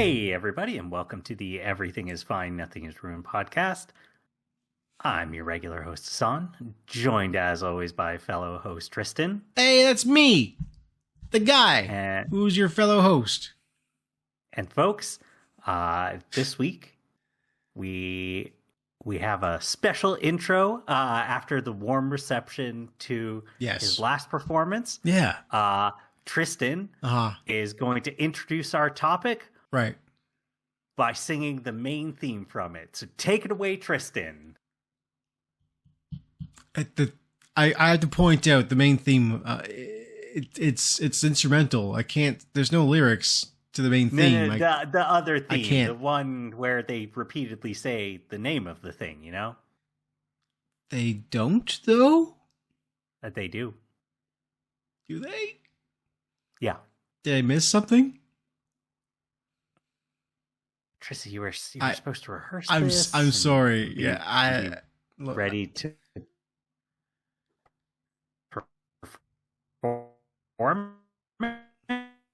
Hey, everybody, and welcome to the Everything is Fine, Nothing is Ruined podcast. I'm your regular host, Hassan, joined as always by fellow host Tristan. Hey, that's me, the guy And, who's your fellow host. and folks, this week we have a special intro after the warm reception to his last performance. Yeah. Tristan is going to introduce our topic. Right. By singing the main theme from it. So take it away, Tristan. I have to point out the main theme. It's instrumental. I can't. There's no lyrics to the main theme. No, the other theme, I can't. the one where they repeatedly say the name of the thing. You know, They don't though. that they do. Do they? Yeah, Did I miss something? Tristan, you were supposed to rehearse. I'm sorry. Be, Yeah, ready to perform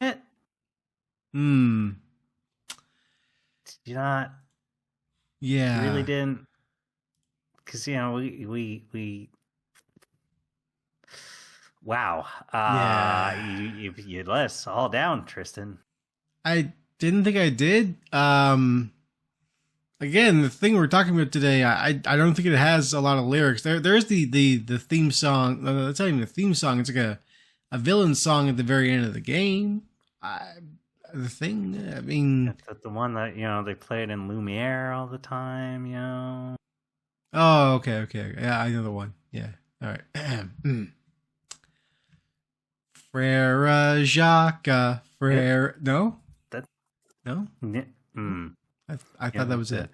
it. Hmm. Did you not? Yeah. You really didn't, because we. Wow. Yeah. You let us all down, Tristan. I didn't think I did. Again, the thing we're talking about today, I don't think it has a lot of lyrics. There's the theme song. No, that's not even a theme song. It's like a villain song at the very end of the game. The thing, I mean, That's the one that they play it in Lumiere all the time. Oh, okay. Yeah, I know the one. Yeah. All right. Frere Jacques, Frere. No? No? I thought that was it.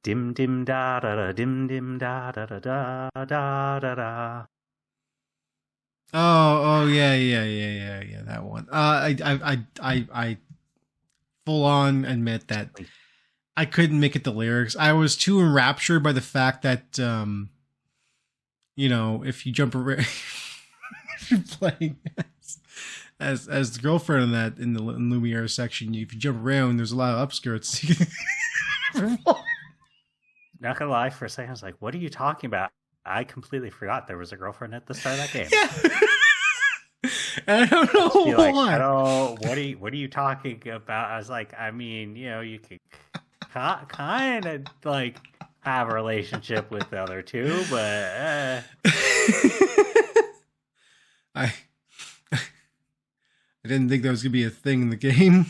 Dim dim da da da dim dim da da da da da da da. Oh, yeah, that one. I full on admit that I couldn't make it the lyrics. I was too enraptured by the fact that, if you jump around, if you're playing as the girlfriend in the Lumiere section, if you jump around, there's a lot of upskirts. Not gonna lie, for a second I was like, "What are you talking about?" I completely forgot there was a girlfriend at the start of that game. Yeah. And I don't know why. What are you talking about? I was like, I mean, you could kind of like have a relationship with the other two, but I didn't think that was gonna be a thing in the game.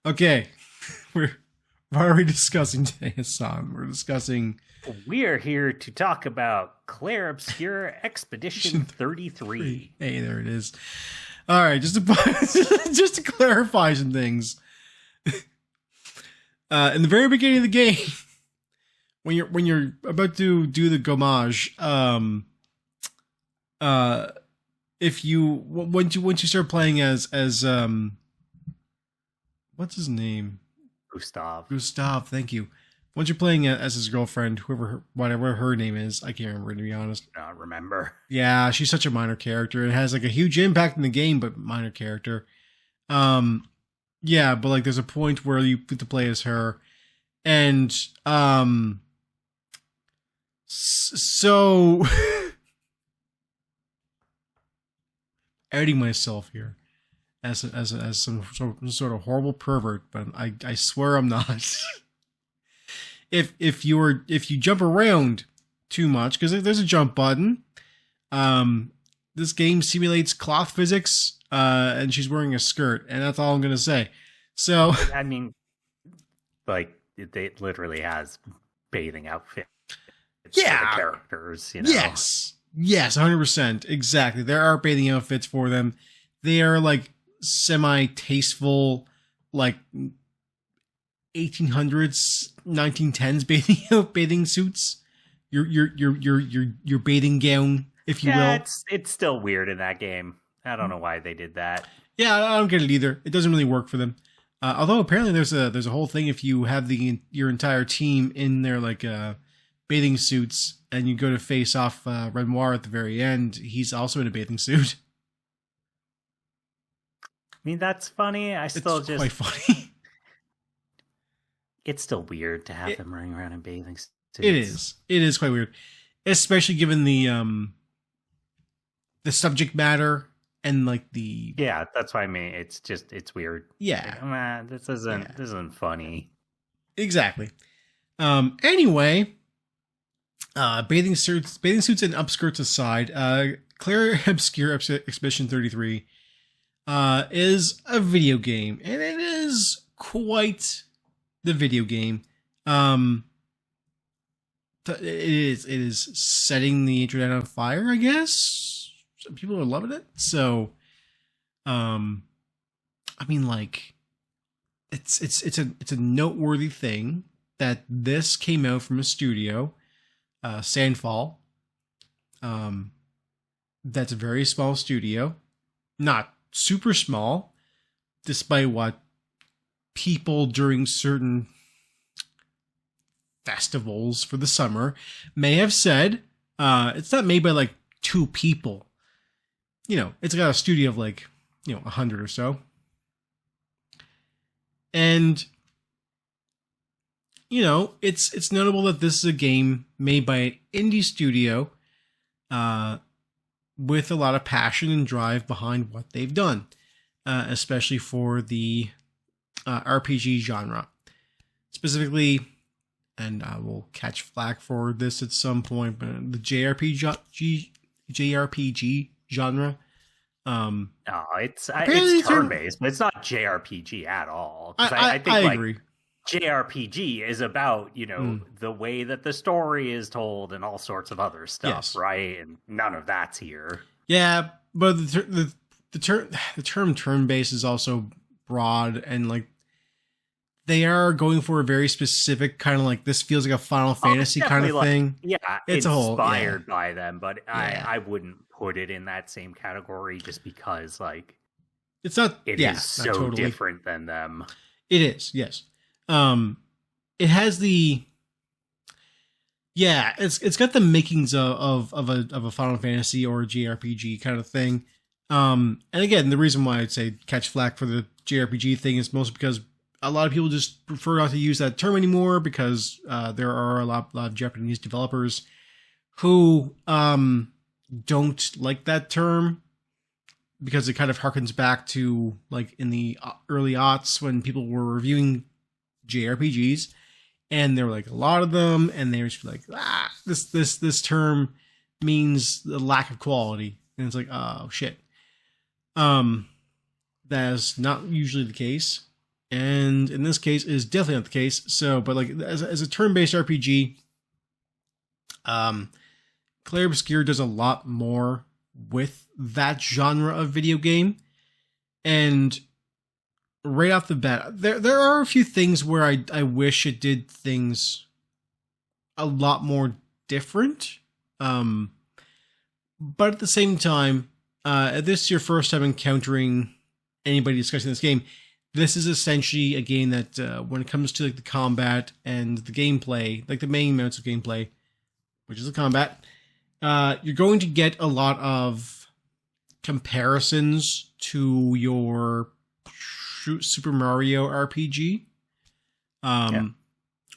Okay, what are we discussing today, Hassan? We're discussing. We are here to talk about Clair Obscur Expedition 33. Hey, there it is. All right, just to clarify some things. In the very beginning of the game, when you're about to do the gommage, if you once you start playing as what's his name? Gustav, thank you. Once you're playing as his girlfriend, whatever her name is, I can't remember, to be honest. Not remember. Yeah, she's such a minor character. It has like a huge impact in the game, but minor character. Yeah, but like there's a point where you get to play as her, and so outing myself here as some sort of horrible pervert, but I swear I'm not. If you jump around too much, because there's a jump button, this game simulates cloth physics, and she's wearing a skirt, and that's all I'm gonna say. So I mean, like it literally has bathing outfits. Yeah, for the characters. Yes, 100%, exactly. There are bathing outfits for them. They are like semi-tasteful, like 1800s, 1910s bathing suits. Your bathing gown, if you will. It's still weird in that game. I don't know why they did that. Yeah, I don't get it either. It doesn't really work for them. Although apparently there's a whole thing if you have your entire team in their like bathing suits and you go to face off Renoir at the very end, he's also in a bathing suit. mean, that's funny. I still It's just quite funny. it's still weird to have them running around in bathing suits. It is. It is quite weird, especially given the subject matter and like the Yeah, that's what I mean. It's weird. yeah. Like, man, this isn't funny. Exactly. Anyway, bathing suits and upskirts aside, Clair Obscur Expedition 33 is a video game, and it is quite the video game. It is setting the internet on fire, I guess. Some people are loving it. So, I mean, like, it's a noteworthy thing that this came out from a studio, Sandfall. That's a very small studio, not super small, despite what people during certain festivals for the summer may have said. It's not made by like 2 people. You know, it's got a studio of like, 100 or so. And it's notable that this is a game made by an indie studio with a lot of passion and drive behind what they've done, especially for the RPG genre. Specifically, and I will catch flack for this at some point, but the JRPG genre. It's turn-based, but it's not JRPG at all. I think I agree. JRPG is about, the way that the story is told and all sorts of other stuff, yes. Right? And none of that's here. Yeah, but the term turn-based is also broad, and like they are going for a very specific kind of like, this feels like a Final Fantasy kind of thing. Yeah, it's inspired by them, but I wouldn't put it in that same category just because like it's not. It is so totally different than them. It is, yes. It has the it's got the makings of a Final Fantasy or a JRPG kind of thing. And again, the reason why I'd say catch flack for the JRPG thing is mostly because a lot of people just prefer not to use that term anymore, because there are a lot of Japanese developers who don't like that term, because it kind of harkens back to like in the early aughts when people were reviewing JRPGs, and there were like a lot of them, and they were just like, this term means the lack of quality, and it's like, oh shit. That is not usually the case, and in this case is definitely not the case. So, but like as a turn-based RPG, Clair Obscur does a lot more with that genre of video game, and right off the bat, there are a few things where I wish it did things a lot more different. But at the same time, if this is your first time encountering anybody discussing this game, this is essentially a game that when it comes to like the combat and the gameplay, like the main mounts of gameplay, which is the combat, you're going to get a lot of comparisons to your Super Mario RPG,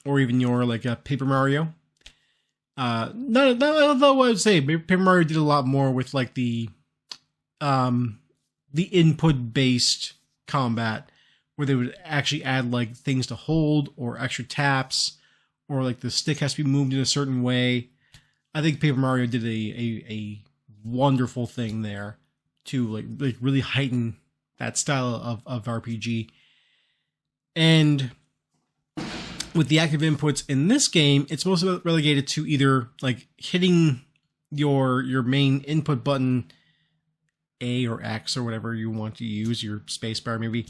or even your like a Paper Mario. Not although I would say Paper Mario did a lot more with like the input based combat, where they would actually add like things to hold or extra taps, or like the stick has to be moved in a certain way. I think Paper Mario did a wonderful thing there to like really heighten that style of RPG. And with the active inputs in this game, it's mostly relegated to either like hitting your main input button, A or X or whatever you want to use, your spacebar maybe,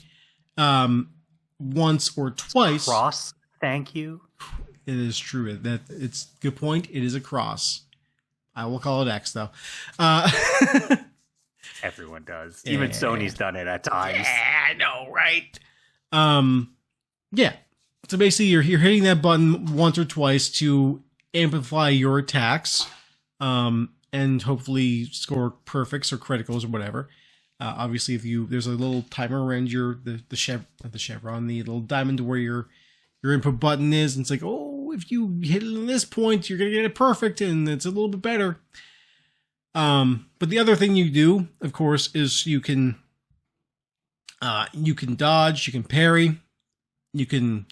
once or twice. Cross, thank you. It is true. That it's a good point. It is a cross. I will call it X though. Everyone does. Yeah. Even Sony's done it at times. Yeah, I know, right? Yeah. So basically, you're hitting that button once or twice to amplify your attacks, and hopefully score perfects or criticals or whatever. Obviously, there's a little timer around the chevron, the little diamond where your input button is, and it's like, oh, if you hit it at this point, you're gonna get it perfect, and it's a little bit better. But the other thing you do, of course, is you can dodge, you can parry, there's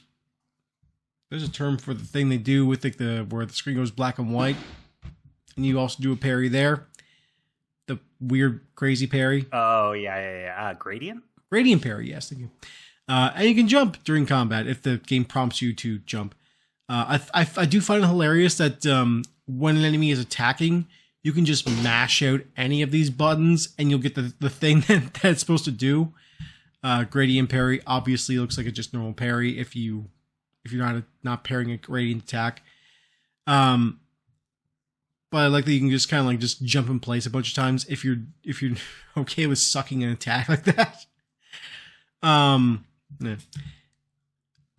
a term for the thing they do with where the screen goes black and white, and you also do a parry there. The weird, crazy parry. Oh, yeah. Gradient? Gradient parry, yes, thank you. And you can jump during combat if the game prompts you to jump. I do find it hilarious that when an enemy is attacking, you can just mash out any of these buttons and you'll get the thing that it's supposed to do. Gradient parry obviously looks like it's just normal parry if you're not parrying a gradient attack. But I like that you can just kind of like just jump in place a bunch of times if you're okay with sucking an attack like that. Yeah.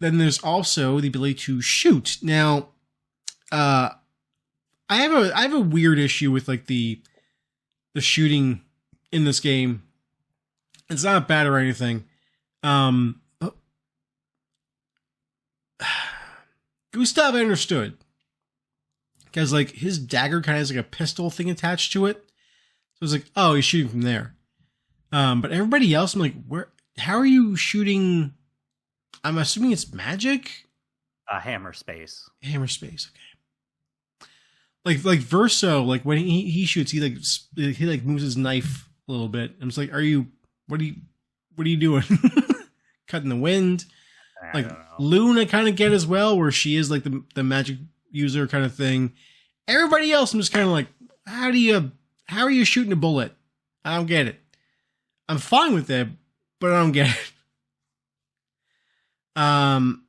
Then there's also the ability to shoot. Now, I have a weird issue with like the shooting in this game. It's not bad or anything. Gustav, I understood. Because, like, his dagger kind of has, like, a pistol thing attached to it. So it's like, oh, he's shooting from there. But everybody else, I'm like, how are you shooting? I'm assuming it's magic? Hammer space. Hammer space, okay. Like Verso, like, when he shoots, he moves his knife a little bit. I'm just like, what are you doing? Cutting the wind? Like, Luna kind of get as well, where she is, like, the magic user kind of thing. Everybody else, I'm just kind of like, how are you shooting a bullet? I don't get it. I'm fine with it, but I don't get it. And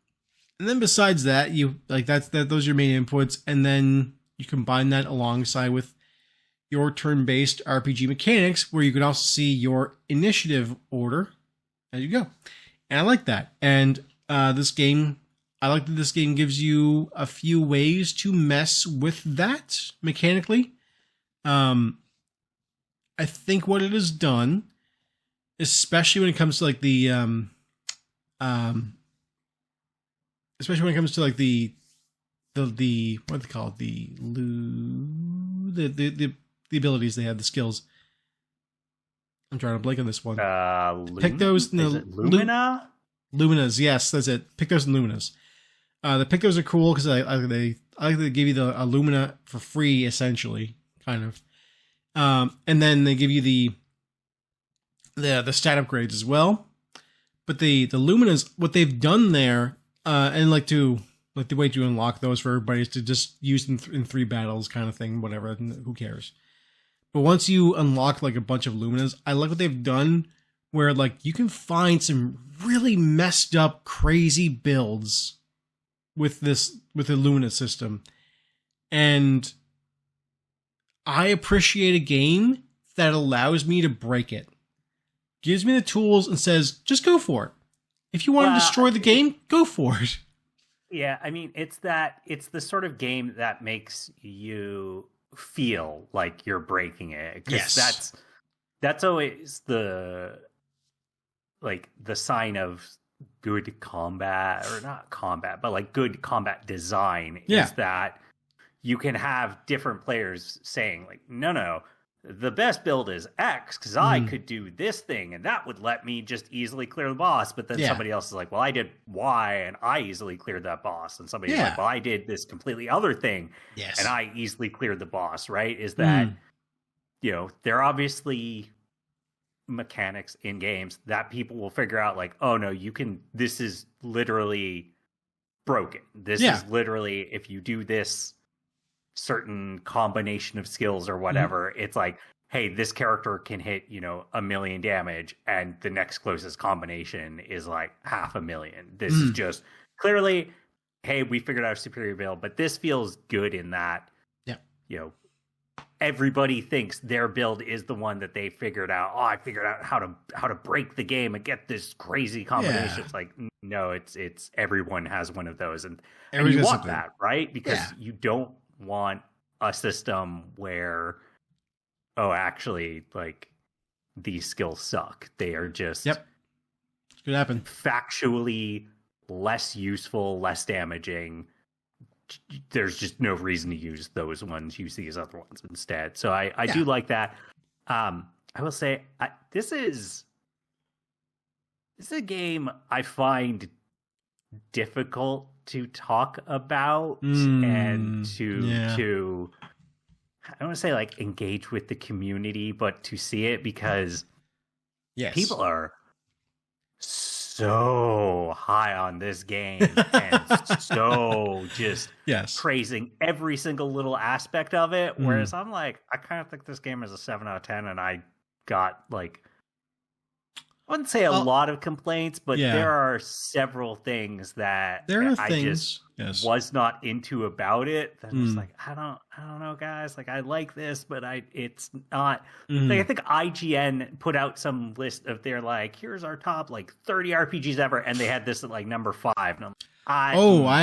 then besides that, you like those are your main inputs, and then you combine that alongside with your turn-based RPG mechanics, where you can also see your initiative order as you go. And I like that. And I like that this game gives you a few ways to mess with that mechanically. I think what it has done, especially when it comes to like the what they call it, the abilities they have, the skills. I'm trying to blank on this one. Pick those. Lumina? Luminas, yes, that's it. Pick those and Luminas. The Pictos are cool because I like they give you the Lumina for free, essentially, kind of. And then they give you the stat upgrades as well. But the Luminas, what they've done there, and the way to unlock those for everybody is to just use them in 3 battles, kind of thing, whatever. Who cares? But once you unlock like a bunch of Luminas, I like what they've done, where like you can find some really messed up, crazy builds with the Lumina system. And I appreciate a game that allows me to break it. Gives me the tools and says, just go for it. If you want to destroy the game, go for it. Yeah, I mean, it's the sort of game that makes you feel like you're breaking it. Yes. That's always the sign of good combat, or not combat, but like good combat design, is that you can have different players saying like, no, the best build is X because I could do this thing and that would let me just easily clear the boss. But then somebody else is like, well, I did Y and I easily cleared that boss. And somebody's like, well, I did this completely other thing and I easily cleared the boss, right? Is that, they're obviously mechanics in games that people will figure out like, oh no, this is literally broken. This is literally, if you do this certain combination of skills or whatever, it's like, hey, this character can hit 1 million damage and the next closest combination is like 500,000. This is just clearly, hey, we figured out a superior build, but this feels good in that everybody thinks their build is the one that they figured out. Oh, I figured out how to break the game and get this crazy combination. It's like, no, it's everyone has one of those, and you want that, right? Because you don't want a system where, actually, like, these skills suck. They are just could happen. Factually less useful, less damaging. There's just no reason to use those ones. Use these other ones instead. So I do like that. I will say this is a game I find difficult to talk about and to I don't want to say like engage with the community, but to see it because people are so high on this game and so just praising every single little aspect of it. Whereas I'm like, I kind of think this game is a 7 out of 10, and I got like, I wouldn't say a lot of complaints, but there are several things that just was not into about it. That was like, I don't know, guys. Like, I like this, but it's not. Like, I think IGN put out some list of their like, here's our top like 30 RPGs ever, and they had this at like number 5. And I'm I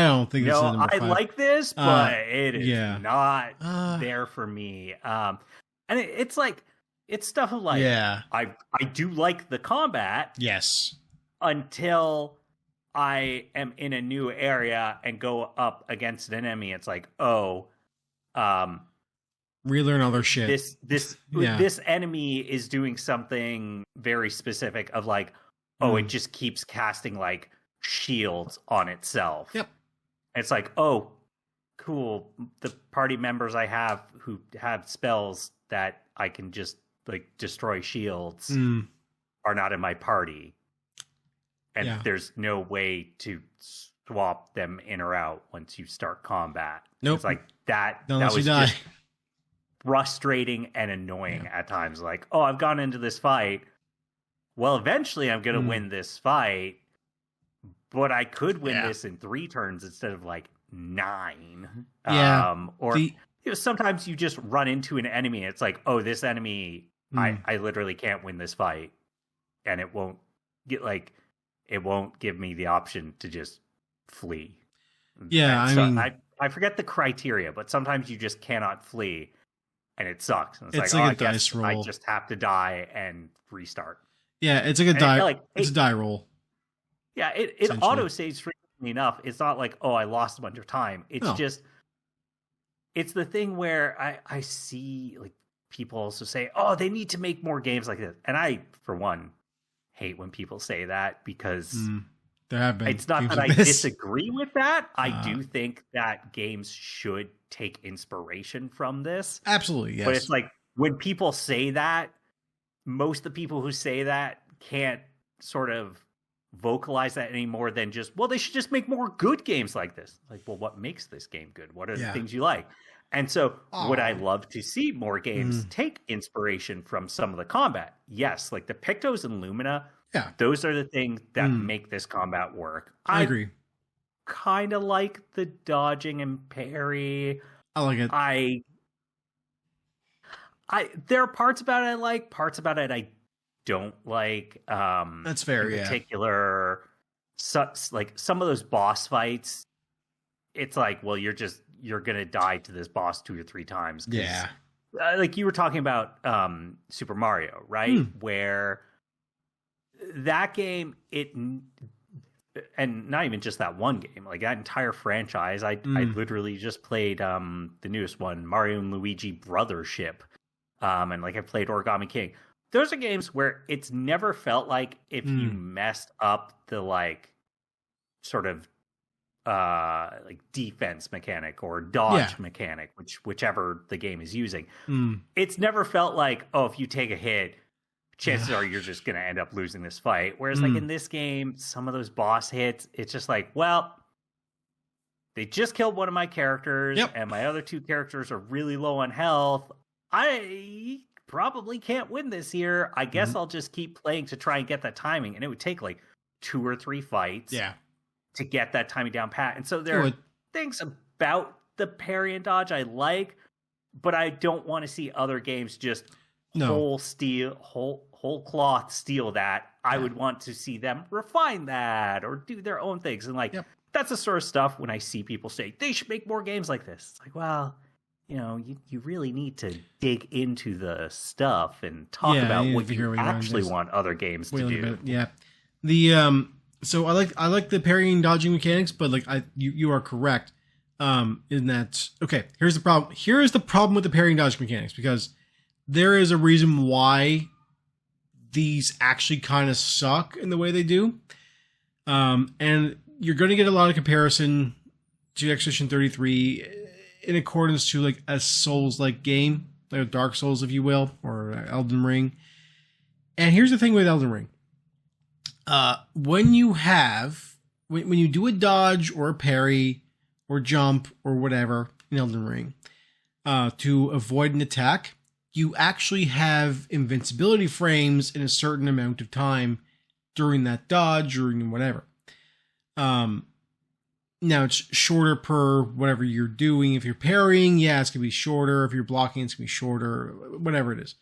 don't think it's number 5. I like this, but it is not there for me. And it's like. It's stuff of like, I do like the combat. Yes. Until I am in a new area and go up against an enemy. It's like, relearn other shit. This enemy is doing something very specific of like, it just keeps casting like shields on itself. Yep. And it's like, cool. The party members I have who have spells that I can just like destroy shields are not in my party, and there's no way to swap them in or out once you start combat. It's like that was just frustrating and annoying at times. Like, I've gone into this fight, well, eventually I'm gonna win this fight, but I could win this in 3 turns instead of like 9. Sometimes you just run into an enemy and it's like, this enemy, I literally can't win this fight, and it won't give me the option to just flee. I forget the criteria, but sometimes you just cannot flee, and it sucks. And it's like a dice roll. I just have to die and restart. Yeah, it's like a die. It's a die roll. Yeah, it auto saves frequently enough. It's not like I lost a bunch of time. It's just. It's the thing where I see like people also say, they need to make more games like this. And I, for one, hate when people say that because there have been. It's not that I disagree with that. I do think that games should take inspiration from this. Absolutely, yes. But it's like when people say that, most of the people who say that can't sort of vocalize that any more than just, they should just make more good games like this. Like, well, what makes this game good? What are the things you like? And so would I love to see more games take inspiration from some of the combat? Yes, like the Pictos and Lumina, those are the things that make this combat work. I agree. Kind of like the dodging and parry. I like it. There are parts about it I like, parts about it I don't like. That's fair. In particular, like some of those boss fights, it's like, well, you're gonna die to this boss 2 or 3 times. Yeah, like you were talking about Super Mario, right? Where that game, and not even just that one game, like that entire franchise. I literally just played the newest one, Mario and Luigi Brothership, and like I played Origami King. Those are games where it's never felt like if you messed up the like sort of like defense mechanic or dodge mechanic, whichever the game is using. It's never felt like, if you take a hit, chances are you're just going to end up losing this fight. Whereas like in this game, some of those boss hits, it's just like, well, they just killed one of my characters and my other 2 characters are really low on health. I probably can't win this here. I guess I'll just keep playing to try and get that timing. And it would take like 2 or 3 fights to get that timing down pat. And so there are things about the parry and dodge I like, but I don't want to see other games just whole cloth steal that. I would want to see them refine that or do their own things. And like, that's the sort of stuff when I see people say they should make more games like this. It's like, well, you really need to dig into the stuff and talk about what you actually want other games to do. Yeah. So I like the parrying and dodging mechanics, but like you are correct. In that, okay, here's the problem. Here is the problem with the parrying and dodging mechanics, because there is a reason why these actually kind of suck in the way they do. And you're going to get a lot of comparison to Expedition 33 in accordance to like a Souls-like game, like a Dark Souls, if you will, or Elden Ring. And here's the thing with Elden Ring. When you do a dodge or a parry or jump or whatever in Elden Ring, to avoid an attack, you actually have invincibility frames in a certain amount of time during that dodge or whatever. Now it's shorter per whatever you're doing. If you're parrying, it's going to be shorter. If you're blocking, it's going to be shorter, whatever it is.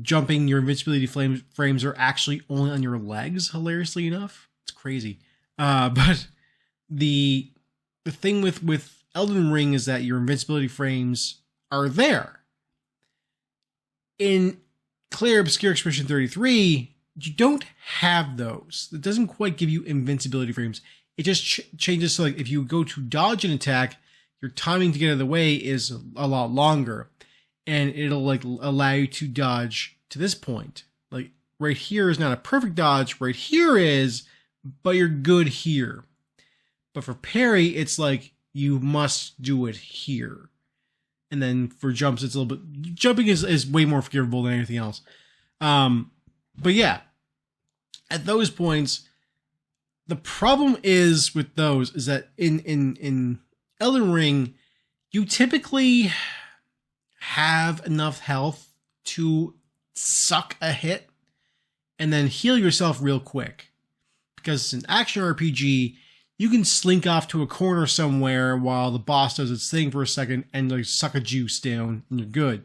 Jumping, your invincibility frames are actually only on your legs, hilariously enough. It's crazy. But the thing with Elden Ring is that your invincibility frames are there. In Clair Obscur Expedition 33, you don't have those. It doesn't quite give you invincibility frames. It just changes to, like, if you go to dodge an attack, your timing to get out of the way is a lot longer. And it'll like allow you to dodge to this point. Like right here is not a perfect dodge. Right here is, but you're good here. But for parry, it's like you must do it here. And then for jumps, it's a little bit... Jumping is way more forgivable than anything else. But yeah, at those points, the problem is with those is that in Elden Ring, you typically have enough health to suck a hit and then heal yourself real quick. Because it's an action RPG, you can slink off to a corner somewhere while the boss does its thing for a second and like suck a juice down and you're good.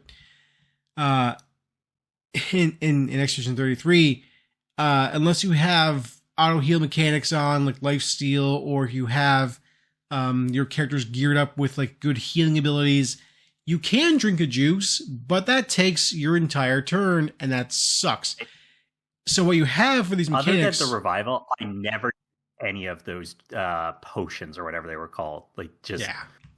In Expedition 33, unless you have auto heal mechanics on like lifesteal, or you have your characters geared up with like good healing abilities, you can drink a juice, but that takes your entire turn and that sucks. So what you have for these mechanics... Other than the revival, I never did any of those potions or whatever they were called. Like just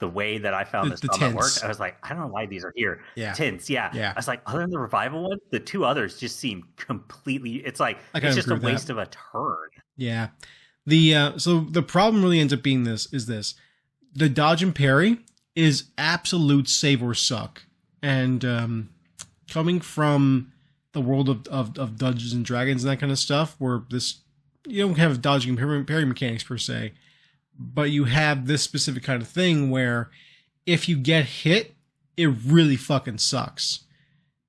the way that I found this stuff worked, I was like, I don't know why these are here. Tints, I was like, other than the revival one, the two others just seem completely... It's like, it's just a waste of a turn. Yeah. So the problem really ends up being this. The dodge and parry is absolute save or suck. And coming from the world of Dungeons and Dragons and that kind of stuff, where you don't have dodging and parry mechanics per se, but you have this specific kind of thing where if you get hit, it really fucking sucks.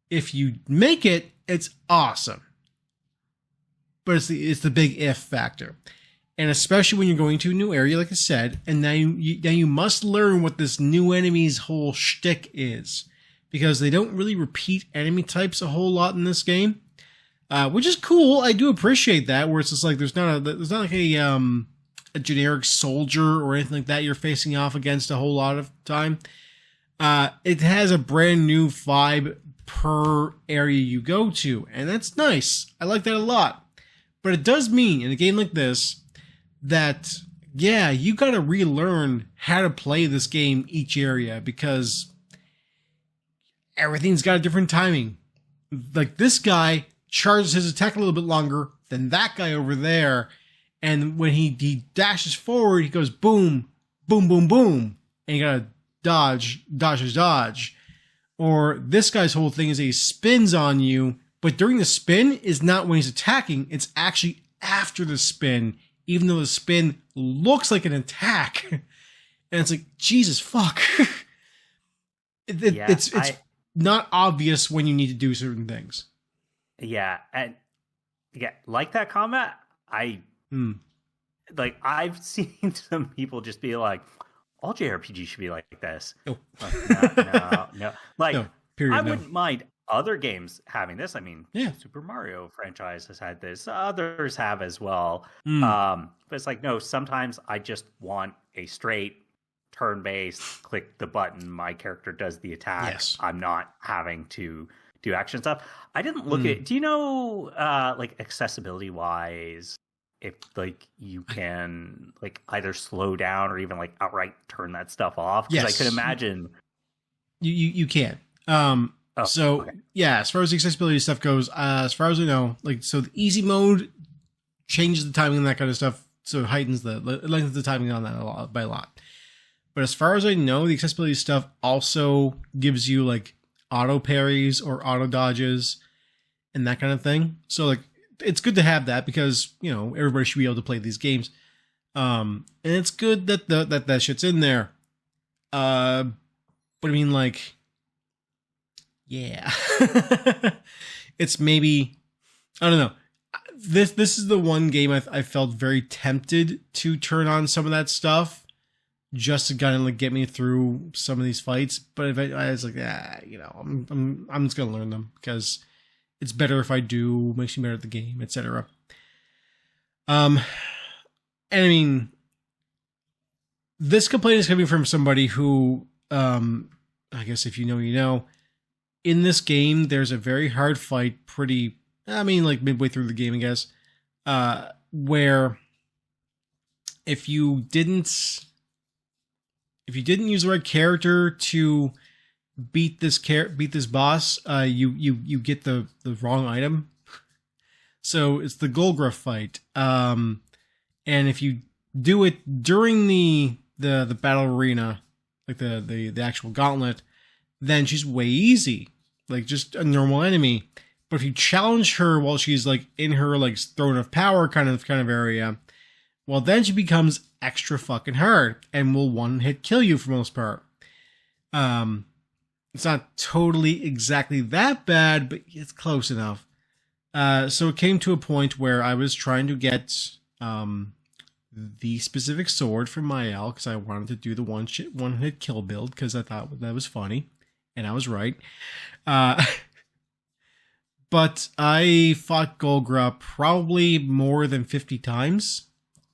If you make it, it's awesome. But it's the big if factor. And especially when you're going to a new area, like I said, and now you must learn what this new enemy's whole shtick is, because they don't really repeat enemy types a whole lot in this game, which is cool. I do appreciate that, where it's just like there's not like a generic soldier or anything like that you're facing off against a whole lot of time. It has a brand new vibe per area you go to, and that's nice. I like that a lot. But it does mean in a game like this that, you got to relearn how to play this game each area, because everything's got a different timing. Like this guy charges his attack a little bit longer than that guy over there, and when he dashes forward, he goes boom, boom, boom, boom, and you gotta dodge. Or this guy's whole thing is he spins on you, but during the spin is not when he's attacking, it's actually after the spin, even though the spin looks like an attack. And it's like, Jesus fuck. It's not obvious when you need to do certain things. Yeah, and like that combat, I've seen some people just be like, all JRPGs should be like this. Oh. No. Like, no, period, I wouldn't mind other games having this. I mean, Super Mario franchise has had this. Others have as well. But it's like, no, sometimes I just want a straight turn-based, click the button, my character does the attack. Yes. I'm not having to do action stuff. I didn't look at, do you know, like accessibility wise, if like you can like either slow down or even like outright turn that stuff off? Because I could imagine you can. Yeah, as far as the accessibility stuff goes, as far as I know, like, so the easy mode changes the timing and that kind of stuff, so it heightens lengthens the timing on that by a lot. But as far as I know, the accessibility stuff also gives you like auto parries or auto dodges and that kind of thing. So like, it's good to have that because, you know, everybody should be able to play these games. And it's good that that shit's in there. But I mean, like, yeah, it's maybe, I don't know. This is the one game I felt very tempted to turn on some of that stuff just to kind of like get me through some of these fights. But if I was like, you know, I'm just gonna learn them because it's better if I do, makes me better at the game, etc. And I mean, this complaint is coming from somebody who, I guess if you know, you know, in this game, there's a very hard fight, like midway through the game, I guess, where if you didn't use the right character to beat this boss, you get the wrong item. So it's the Golgra fight. And if you do it during the battle arena, like the actual gauntlet, then she's way easy, like just a normal enemy. But if you challenge her while she's like in her like throne of power kind of area, well, then she becomes extra fucking hard and will one hit kill you for the most part. It's not totally exactly that bad, but it's close enough. So it came to a point where I was trying to get the specific sword from Mael because I wanted to do the one hit kill build because I thought that was funny, and I was right. But I fought Golgra probably more than 50 times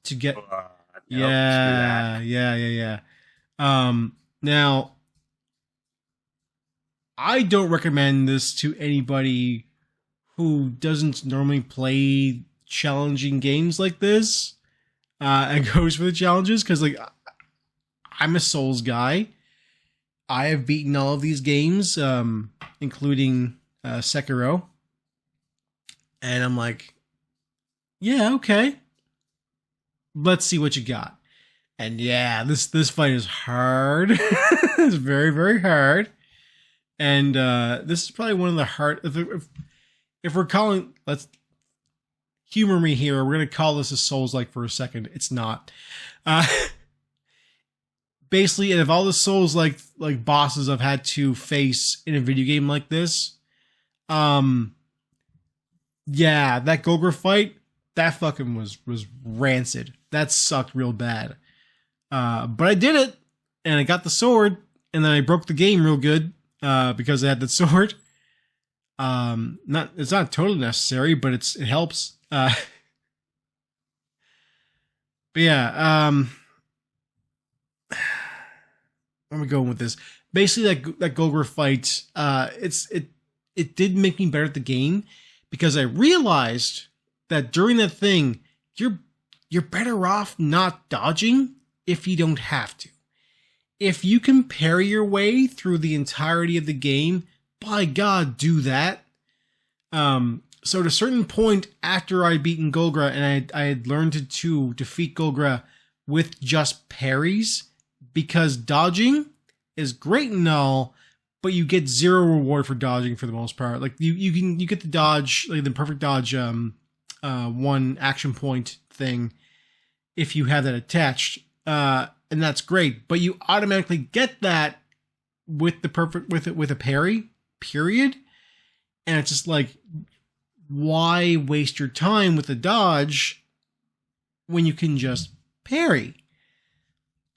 to get. Yeah. Now, I don't recommend this to anybody who doesn't normally play challenging games like this and goes for the challenges, because like I'm a Souls guy. I have beaten all of these games, including Sekiro. And I'm like, yeah, okay. Let's see what you got. And yeah, this fight is hard. It's very, very hard. And this is probably one of the hard. If we're calling, let's humor me here. We're gonna call this a Souls-like for a second. It's not. Basically, and of all the Souls-like bosses I've had to face in a video game like this, yeah, that Golgra fight, that fucking was rancid. That sucked real bad. But I did it, and I got the sword, and then I broke the game real good because I had the sword. It's not totally necessary, but it helps. But yeah, where am I going with this? Basically, that Golgra fight, it did make me better at the game, because I realized that during that thing, you're better off not dodging if you don't have to. If you can parry your way through the entirety of the game, by God, do that. So at a certain point after I'd beaten Golgra and I had learned to defeat Golgra with just parries, because dodging is great and all, but you get zero reward for dodging for the most part. Like you get the dodge, like the perfect dodge, one action point thing if you have that attached, and that's great. But you automatically get that with a parry, period. And it's just like, why waste your time with a dodge when you can just parry?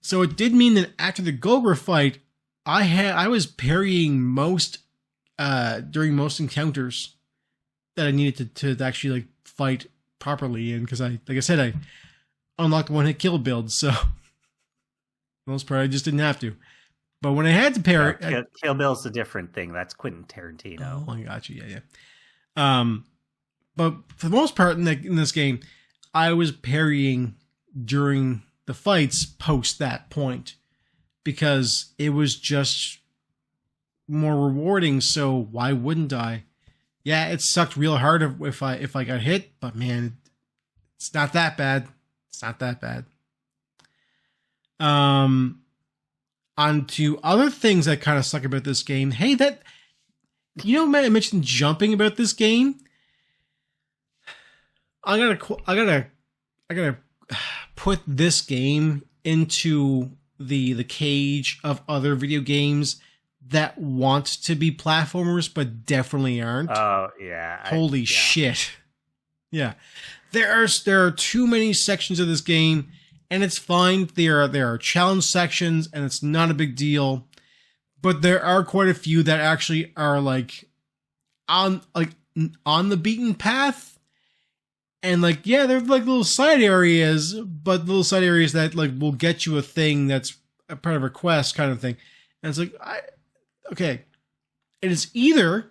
So it did mean that after the Golgra fight, I was parrying during most encounters that I needed to actually like fight properly in, because I unlocked the one hit kill build. So most part, I just didn't have to. But when I had to parry, Kill Bill's a different thing. That's Quentin Tarantino. Oh, I got you. Yeah. But for the most part in this game, I was parrying during the fights post that point because it was just more rewarding. So why wouldn't I? Yeah, it sucked real hard if I got hit, but man, it's not that bad. It's not that bad. On to other things that kind of suck about this game. Hey, I mentioned jumping about this game. I gotta put this game into the cage of other video games that want to be platformers but definitely aren't. Oh yeah. Holy shit. Yeah. There are too many sections of this game, and it's fine. There are challenge sections, and it's not a big deal. But there are quite a few that actually are on the beaten path. And they're little side areas, but little side areas that will get you a thing that's a part of a quest kind of thing. And it's okay. It is either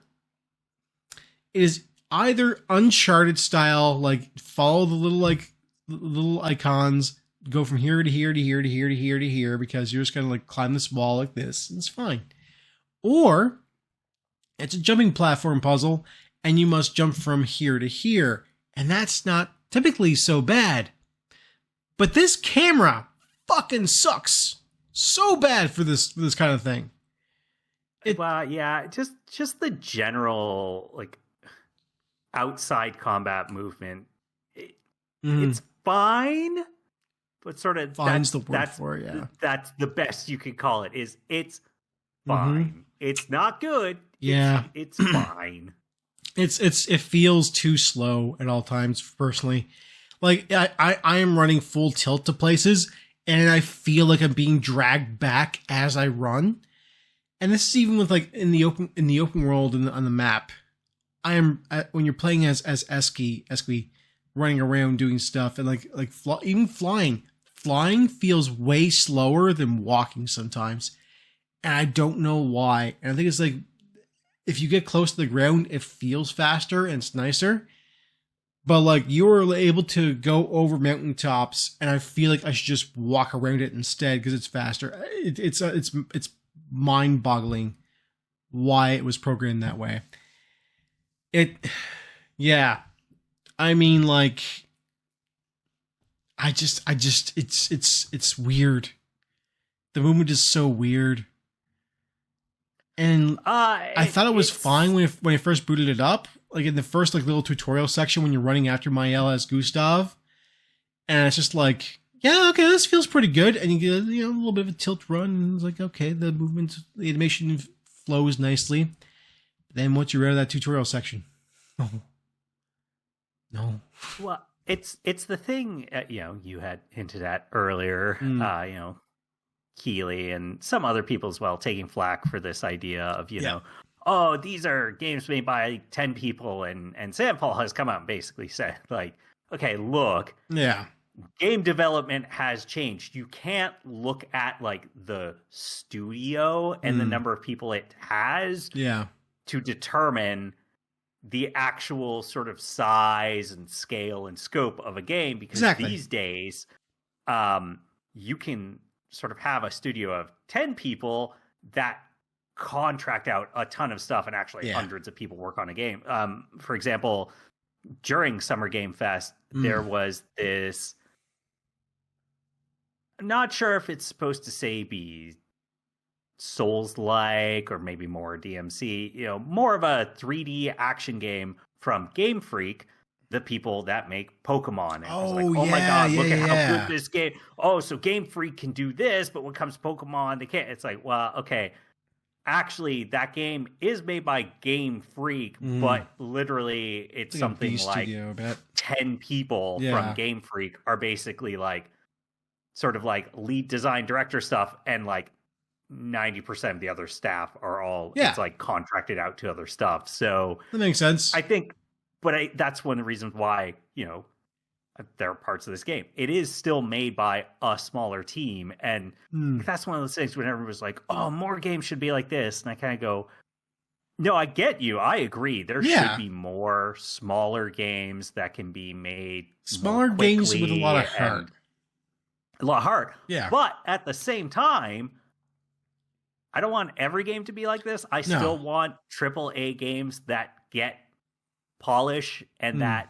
Uncharted style, follow the little icons, go from here to here to here to here to here to here, because you're just gonna climb this wall like this, and it's fine. Or it's a jumping platform puzzle, and you must jump from here to here. And that's not typically so bad. But this camera fucking sucks so bad for this kind of thing. Just the general outside combat movement. It's fine, but sort of fine's the word for it. Yeah, that's the best you could call it. It's fine. It's not good. Yeah, it's fine. It feels too slow at all times, personally. I am running full tilt to places, and I feel like I'm being dragged back as I run. And this is even with in the open world on the map. I am when you're playing as Esky running around doing stuff, and even flying feels way slower than walking sometimes, and I don't know why. And I think it's if you get close to the ground, it feels faster and it's nicer. But you were able to go over mountaintops, and I feel like I should just walk around it instead because it's faster. It's mind-boggling why it was programmed that way. I mean, it's weird. The movement is so weird. And I thought it was fine when I first booted it up, in the first little tutorial section when you're running after Mael as Gustav, and it's just yeah, okay, this feels pretty good, and you get a little bit of a tilt run, and it's okay, the the animation flows nicely. But then once you're out of that tutorial section, no. Well, it's the thing you had hinted at earlier. Keeley and some other people as well taking flack for this idea of oh, these are games made by 10 people, and Sandfall has come out and basically said okay, look, game development has changed. You can't look at the studio and the number of people it has to determine the actual sort of size and scale and scope of a game, because these days you can sort of have a studio of 10 people that contract out a ton of stuff, and actually hundreds of people work on a game. For example, during Summer Game Fest, there was this, I'm not sure if it's supposed to be Souls-like or maybe more DMC, more of a 3D action game from Game Freak, the people that make Pokemon. And oh my god, look at how good this game. Oh, so Game Freak can do this, but when it comes to Pokemon, they can't. It's well, okay. Actually, that game is made by Game Freak, but literally it's something studio, 10 people from Game Freak are basically sort of lead design director stuff, and 90% of the other staff are all it's contracted out to other stuff. So that makes sense. I think. But that's one of the reasons why, there are parts of this game. It is still made by a smaller team. And that's one of those things when everyone's like, oh, more games should be like this. And I kind of go, no, I get you. I agree. There should be more smaller games that can be made. Smaller games with a lot of heart. A lot of heart. Yeah. But at the same time, I don't want every game to be like this. I still want AAA games that get polish and that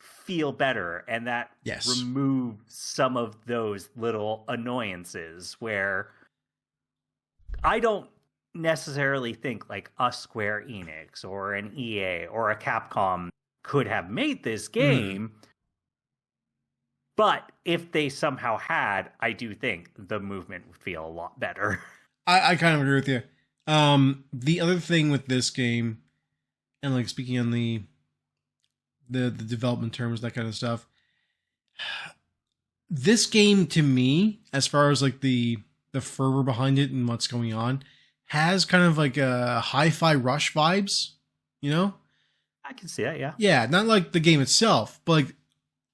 feel better and that remove some of those little annoyances where I don't necessarily think like a Square Enix or an EA or a Capcom could have made this game. But if they somehow had, I do think the movement would feel a lot better. I kind of agree with you. The other thing with this game, and like speaking on the development terms, that kind of stuff, this game to me, as far as like the fervor behind it and what's going on, has kind of like a Hi-Fi Rush vibes, you know? I can see that, yeah. Yeah, not like the game itself, but like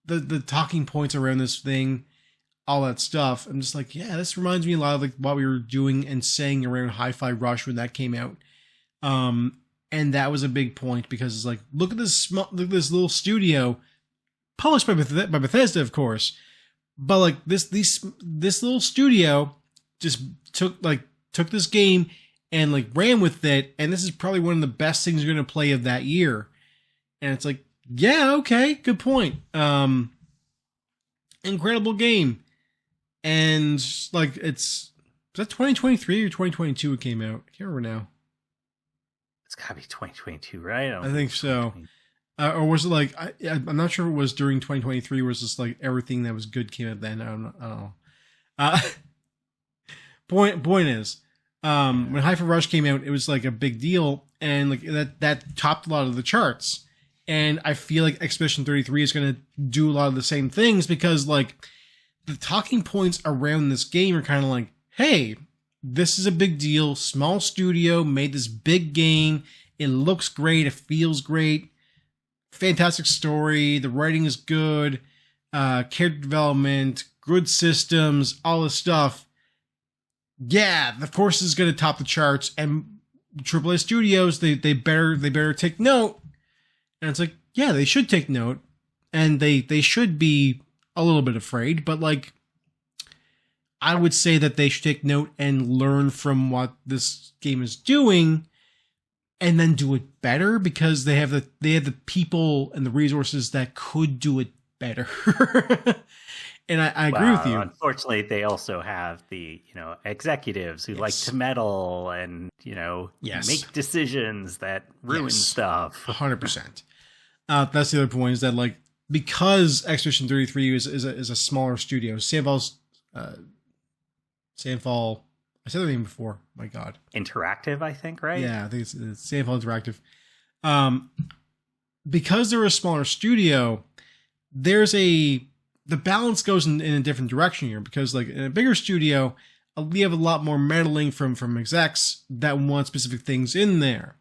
the talking points around this thing, all that stuff. I'm just like, yeah, this reminds me a lot of like what we were doing and saying around Hi-Fi Rush when that came out. And that was a big point because it's like, look at this little studio, published by Bethesda, of course, but like this little studio just took this game and like ran with it, and this is probably one of the best things you're gonna play of that year. And it's like, yeah, okay, good point. Incredible game. And like is that 2023 or 2022 it came out? I can't remember now. It's gotta be 2022, right? I think so. Or was it like I'm not sure if it was during 2023. Was just like everything that was good came out then? I don't know. Point is, when Hi-Fi Rush came out, it was like a big deal, and like that topped a lot of the charts. And I feel like Expedition 33 is going to do a lot of the same things because like the talking points around this game are kind of like, hey, this is a big deal. Small studio made this big game. It looks great. It feels great. Fantastic story. The writing is good. Character development, good systems, all this stuff. Yeah, of course, this is going to top the charts. And AAA studios, they better take note. And it's like, yeah, they should take note. And they should be a little bit afraid. But like, I would say that they should take note and learn from what this game is doing, and then do it better because they have the people and the resources that could do it better. And I agree with you. Unfortunately, they also have the executives who like to meddle and make decisions that ruin stuff. 100%. That's the other point, is that like because Expedition 33 is a smaller studio, Sandfall. I said their name before. My God. Interactive, I think, right? Yeah, I think it's Sandfall Interactive. Because they're a smaller studio, the balance goes in a different direction here. Because like in a bigger studio, we have a lot more meddling from execs that want specific things in there,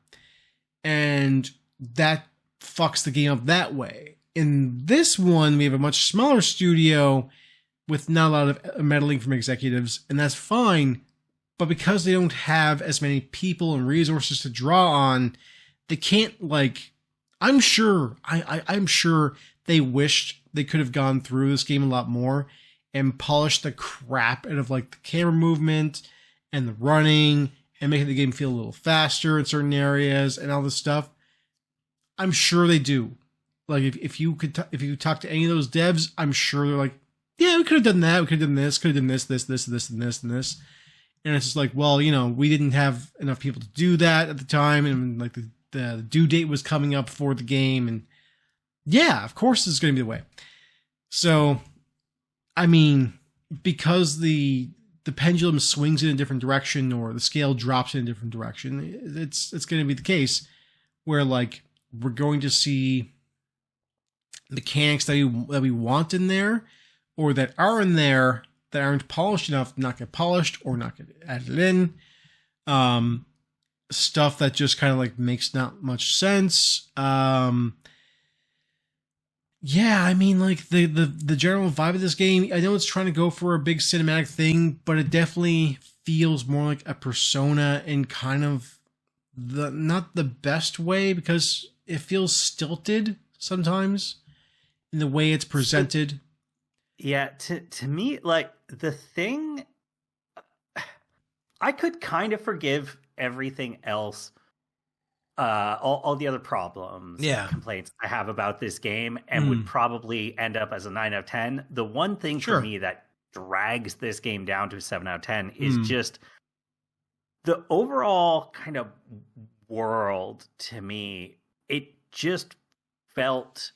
and that fucks the game up that way. In this one, we have a much smaller studio with not a lot of meddling from executives, and that's fine. But because they don't have as many people and resources to draw on, they can't like. I'm sure they wished they could have gone through this game a lot more and polished the crap out of like the camera movement and the running and making the game feel a little faster in certain areas and all this stuff. I'm sure they do. Like if you talk to any of those devs, I'm sure they're like, yeah, we could have done that. We could have done this. Could have done this, and this. And it's just like, well, we didn't have enough people to do that at the time, and like the due date was coming up for the game, and yeah, of course this is going to be the way. So, I mean, because the pendulum swings in a different direction or the scale drops in a different direction, it's going to be the case where like we're going to see mechanics that we want in there, or that are in there that aren't polished enough to not get polished or not get added in. Stuff that just kind of like makes not much sense. Yeah, I mean, like the general vibe of this game, I know it's trying to go for a big cinematic thing, but it definitely feels more like a Persona in kind of the not the best way, because it feels stilted sometimes in the way it's presented. Yeah, to me, like the thing, I could kind of forgive everything else, all the other problems, complaints I have about this game, and would probably end up as a 9 out of 10. The one thing for me that drags this game down to a 7 out of 10 is just the overall kind of world. To me, it just felt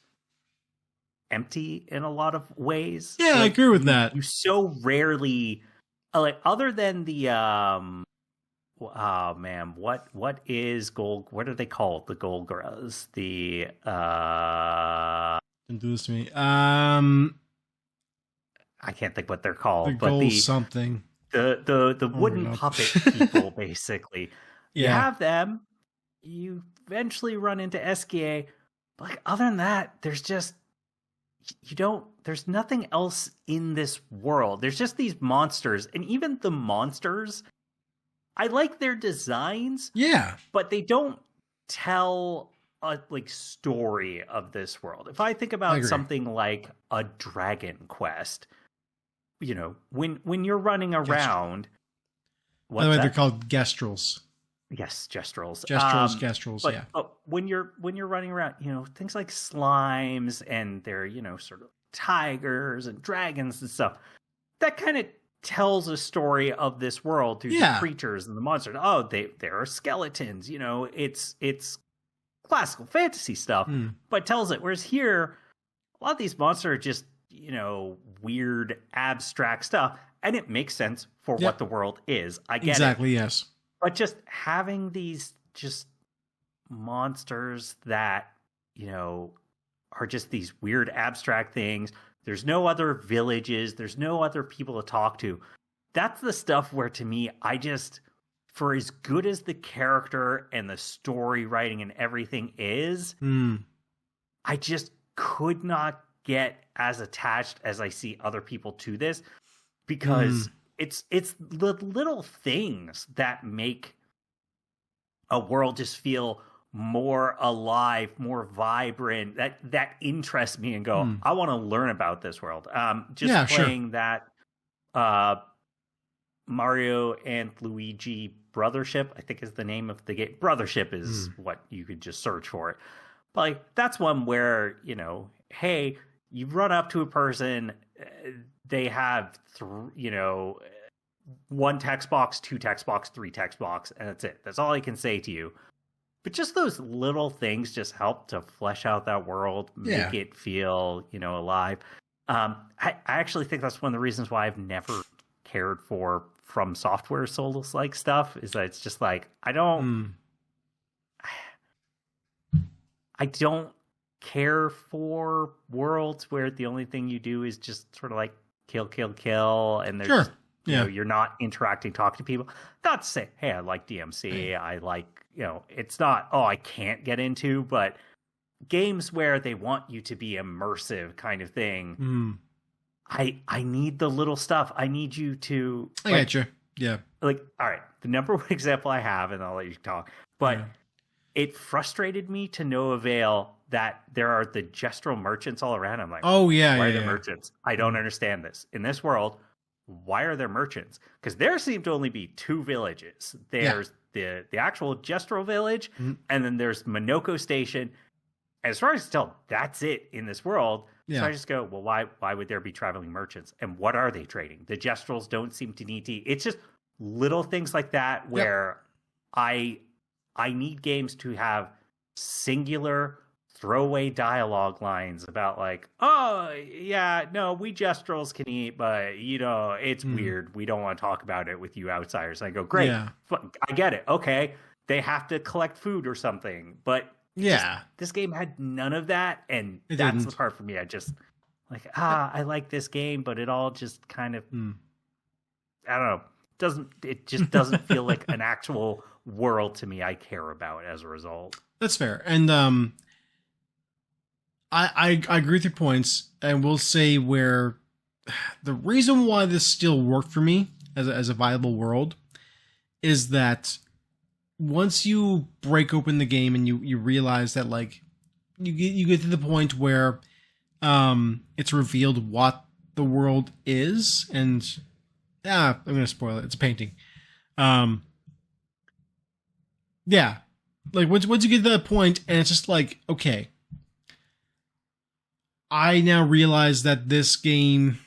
empty in a lot of ways. Yeah, I agree with that. You so rarely, like, other than the oh man, what is gold? What are they called? The Golgras. The Don't do this to me. I can't think what they're called. The something. The wooden puppet people, basically. You have them. You eventually run into SKA. But like, other than that, there's nothing else in this world. There's just these monsters, and even the monsters, I like their designs. Yeah. But they don't tell a story of this world. If I think about something like a Dragon Quest, when you're running around, by the way, they're called Gestrels. Yes, Gestrels. Gestrels, yeah. But when you're running around, things like slimes, and they're, sort of tigers and dragons and stuff, that kind of tells a story of this world through the creatures and the monsters. Oh, there are skeletons, it's classical fantasy stuff, but tells it. Whereas here, a lot of these monsters are just, weird abstract stuff, and it makes sense for what the world is. I get exactly, it. Yes. But just having these just monsters that, are just these weird abstract things. There's no other villages. There's no other people to talk to. That's the stuff where, to me, for as good as the character and the story writing and everything is, I just could not get as attached as I see other people to this, because it's the little things that make a world just feel more alive, more vibrant, that interests me and go, I want to learn about this world. Playing that Mario and Luigi Brothership, I think is the name of the game. Brothership is what you could just search for it. But that's one where, hey, you run up to a person, they have, one text box, two text box, three text box, and that's it. That's all I can say to you. But just those little things just help to flesh out that world, make it feel, alive. I actually think that's one of the reasons why I've never cared for From Software Souls-like stuff, is that it's just like, I don't care for worlds where the only thing you do is just sort of like kill, and there's you're not interacting, talking to people. Not to say, hey, I like DMC, I like, it's not, I can't get into, but games where they want you to be immersive kind of thing, I need the little stuff. I need you to, I get you. Yeah. Like, all right, the number one example I have, and I'll let you talk, but it frustrated me to no avail that there are the gestural merchants all around. I'm like, why are there merchants? I don't understand this. In this world, why are there merchants? Because there seem to only be two villages. There's the actual gestural village, and then there's Minoko Station. As far as I can tell, that's it in this world. Yeah. So I just go, well, why would there be traveling merchants? And what are they trading? The gestrals don't seem to need to. It's just little things like that where I need games to have singular throwaway dialogue lines about like, oh yeah, no, we gestrals can eat, but it's weird. We don't want to talk about it with you outsiders. And I go, great, I get it. Okay, they have to collect food or something, but this game had none of that, and that's the part for me. I just like, I like this game, but it all just kind of, I don't know, it just doesn't feel like an actual world to me I care about as a result. That's fair. And I agree with your points, and we'll say where the reason why this still worked for me as a viable world is that once you break open the game and you realize that like you get to the point where it's revealed what the world is, and I'm gonna spoil it. It's a painting. Yeah, like once you get to that point, and it's just like, okay, I now realize that this game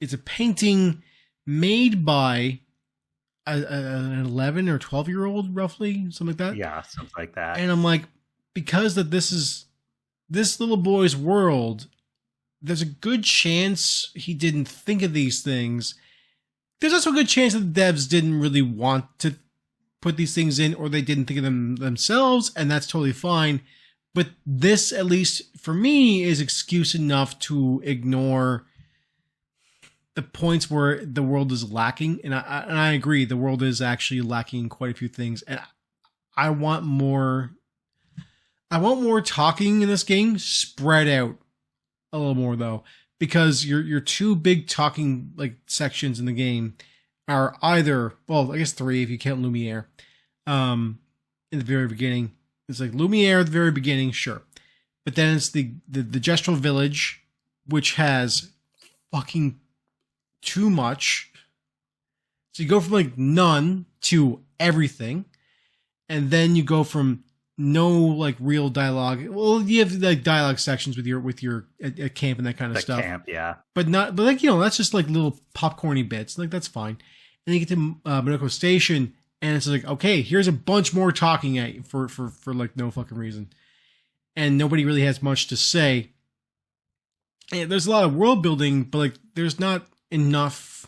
is a painting made by an 11 or 12-year-old, roughly, something like that. Yeah, something like that. And I'm like, because that this is this little boy's world, there's a good chance he didn't think of these things. There's also a good chance that the devs didn't really want to put these things in, or they didn't think of them themselves, and that's totally fine. But this, at least for me, is excuse enough to ignore the points where the world is lacking. And I agree, the world is actually lacking quite a few things. And I want more talking in this game, spread out a little more though, because your two big talking like sections in the game are either, well, I guess three if you count Lumiere. In the very beginning, it's like Lumiere at the very beginning, sure, but then it's the gestural village, which has fucking too much. So you go from like none to everything, and then you go from no like real dialogue. Well, you have like dialogue sections with your at camp and that kind of stuff. Camp, yeah. But like, you know, that's just like little popcorny bits. Like that's fine. And then you get to Minoko Station, and it's like, okay, here's a bunch more talking at you for like no fucking reason, and nobody really has much to say. And there's a lot of world building, but like there's not enough,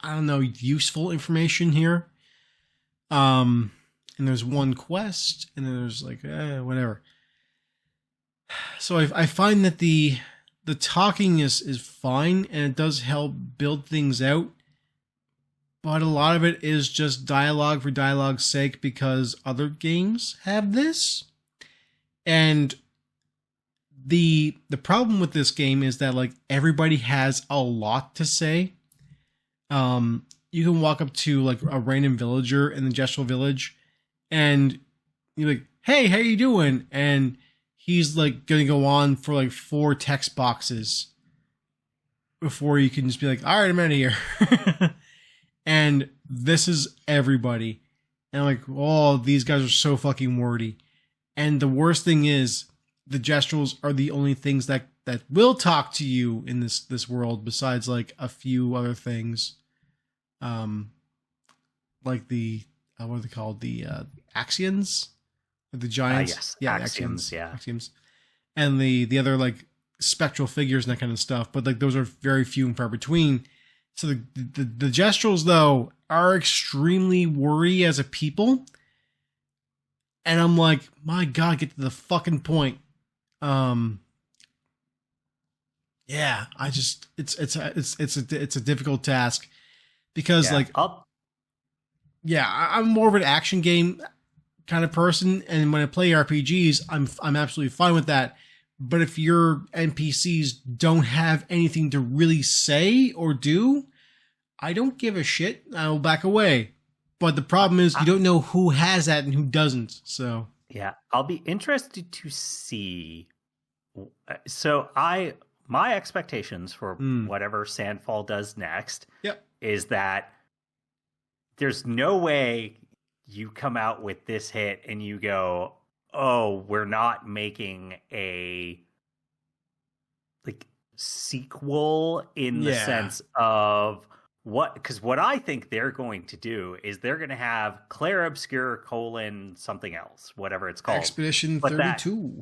I don't know, useful information here. And there's one quest, and then there's like whatever. So I find that the talking is fine, and it does help build things out, but a lot of it is just dialogue for dialogue's sake because other games have this. And the problem with this game is that like everybody has a lot to say. You can walk up to like a random villager in the gestural village, and you're like, hey, how you doing? And he's like gonna go on for like 4 text boxes before you can just be like, all right, I'm out of here. And this is everybody. And I'm like, oh, these guys are so fucking wordy. And the worst thing is, the gesturals are the only things that will talk to you in this world, besides like a few other things. Like the what are they called? The Axions? The giants? Yes. Yeah, Axioms, Axioms. And the other like spectral figures and that kind of stuff. But like those are very few and far between. So the gesturals though are extremely wordy as a people. And I'm like, my God, get to the fucking point. Yeah, I just it's a difficult task because I'm more of an action game kind of person, and when I play RPGs, I'm absolutely fine with that. But if your NPCs don't have anything to really say or do, I don't give a shit. I'll back away. But the problem is you don't know who has that and who doesn't. So yeah, I'll be interested to see. So my expectations for whatever Sandfall does next is that there's no way you come out with this hit and you go, oh, we're not making a like sequel in the sense of because what I think they're going to do is they're going to have Clair Obscur : something else, whatever it's called. Expedition 32.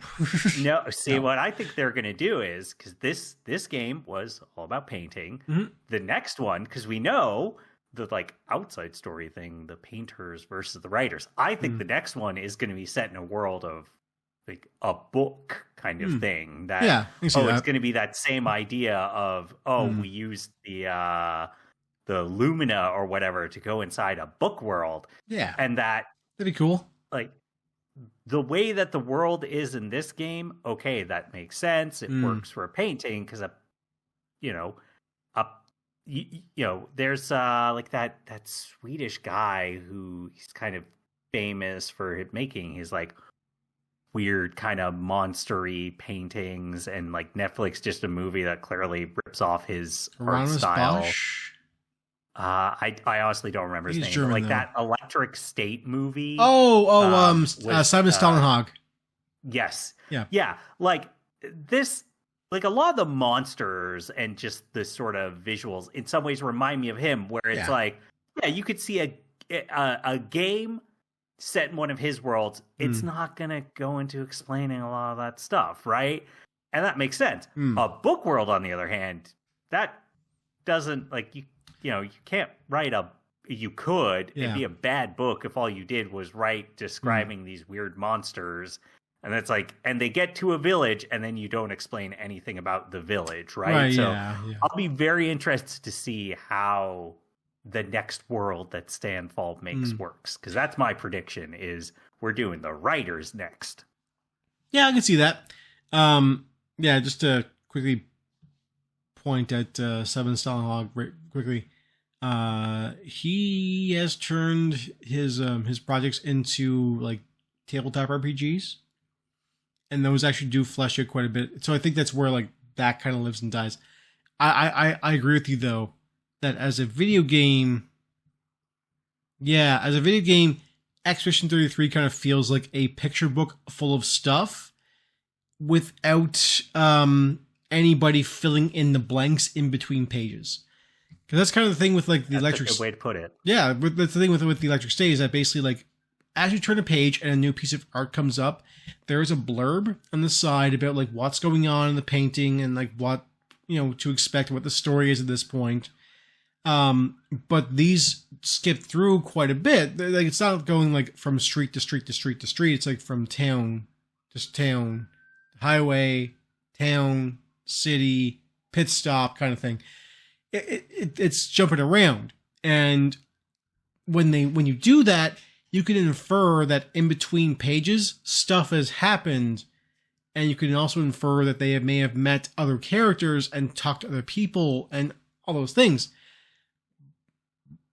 What I think they're going to do is, because this game was all about painting. Mm-hmm. The next one, because we know the like outside story thing, the painters versus the writers. I think the next one is going to be set in a world of like a book kind of thing. That it's going to be that same idea of we used the Lumina or whatever to go inside a book world. Yeah, and that'd be cool. Like the way that the world is in this game, okay, that makes sense. It works for a painting because there's like that Swedish guy who he's kind of famous for making his like weird kind of monstery paintings, and like Netflix just a movie that clearly rips off his art style. I honestly don't remember his name. German, like that Electric State movie. Simon Stålenhag. Yes. Yeah. Like this, like a lot of the monsters and just the sort of visuals in some ways remind me of him, where it's like, you could see a game set in one of his worlds. It's not going to go into explaining a lot of that stuff, right? And that makes sense. A book world, on the other hand, that doesn't, like, you can't write you could. It'd be a bad book if all you did was write describing these weird monsters. And it's like, and they get to a village and then you don't explain anything about the village, right? So I'll be very interested to see how the next world that Stanfall makes works. Because that's my prediction, is we're doing the writers next. Yeah, I can see that. Just to quickly point at Simon Stålenhag quickly. He has turned his projects into like tabletop RPGs, and those actually do flesh out quite a bit. So I think that's where like that kind of lives and dies. I agree with you though that as a video game, Expedition 33 kind of feels like a picture book full of stuff without anybody filling in the blanks in between pages. Because that's kind of the thing with like the electric. That's a good way to put it. Yeah, but the thing with the electric state is that basically like as you turn a page and a new piece of art comes up, there is a blurb on the side about like what's going on in the painting and like what to expect, what the story is at this point. But these skip through quite a bit. Like it's not going like from street to street to street to street. It's like from town to town, highway, town, city, pit stop kind of thing. It's jumping around, and when you do that, you can infer that in between pages stuff has happened, and you can also infer that they may have met other characters and talked to other people and all those things.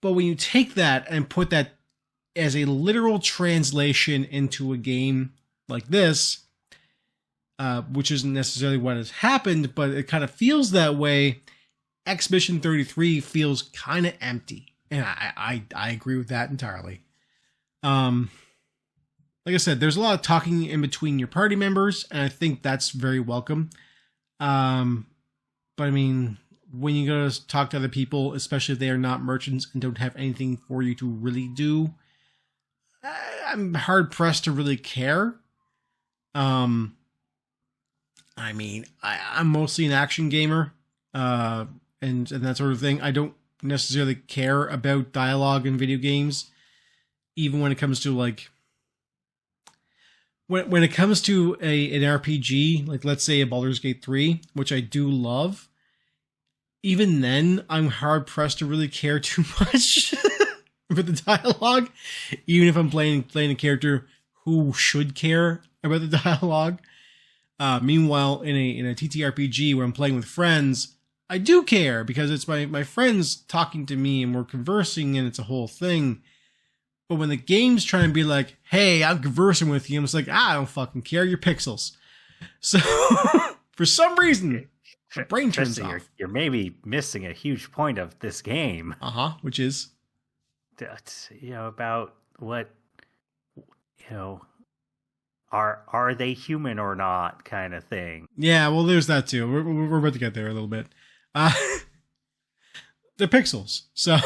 But when you take that and put that as a literal translation into a game like this, which isn't necessarily what has happened, but it kind of feels that way, Expedition 33 feels kind of empty. And I agree with that entirely. Like I said, there's a lot of talking in between your party members, and I think that's very welcome. But I mean, when you go to talk to other people, especially if they are not merchants and don't have anything for you to really do, I'm hard pressed to really care. I mean, I'm mostly an action gamer, and that sort of thing. I don't necessarily care about dialogue in video games, even when it comes to like when it comes to an RPG, like let's say a Baldur's Gate 3, which I do love. Even then, I'm hard pressed to really care too much about the dialogue, even if I'm playing a character who should care about the dialogue. Meanwhile, in a TTRPG where I'm playing with friends, I do care because it's my friends talking to me and we're conversing and it's a whole thing. But when the game's trying to be like, hey, I'm conversing with you, I'm just like, I don't fucking care, you're pixels. So, for some reason, my brain turns off. You're maybe missing a huge point of this game. Which is? About what, are they human or not kind of thing. Yeah, well, there's that too. We're about to get there a little bit. They're pixels, so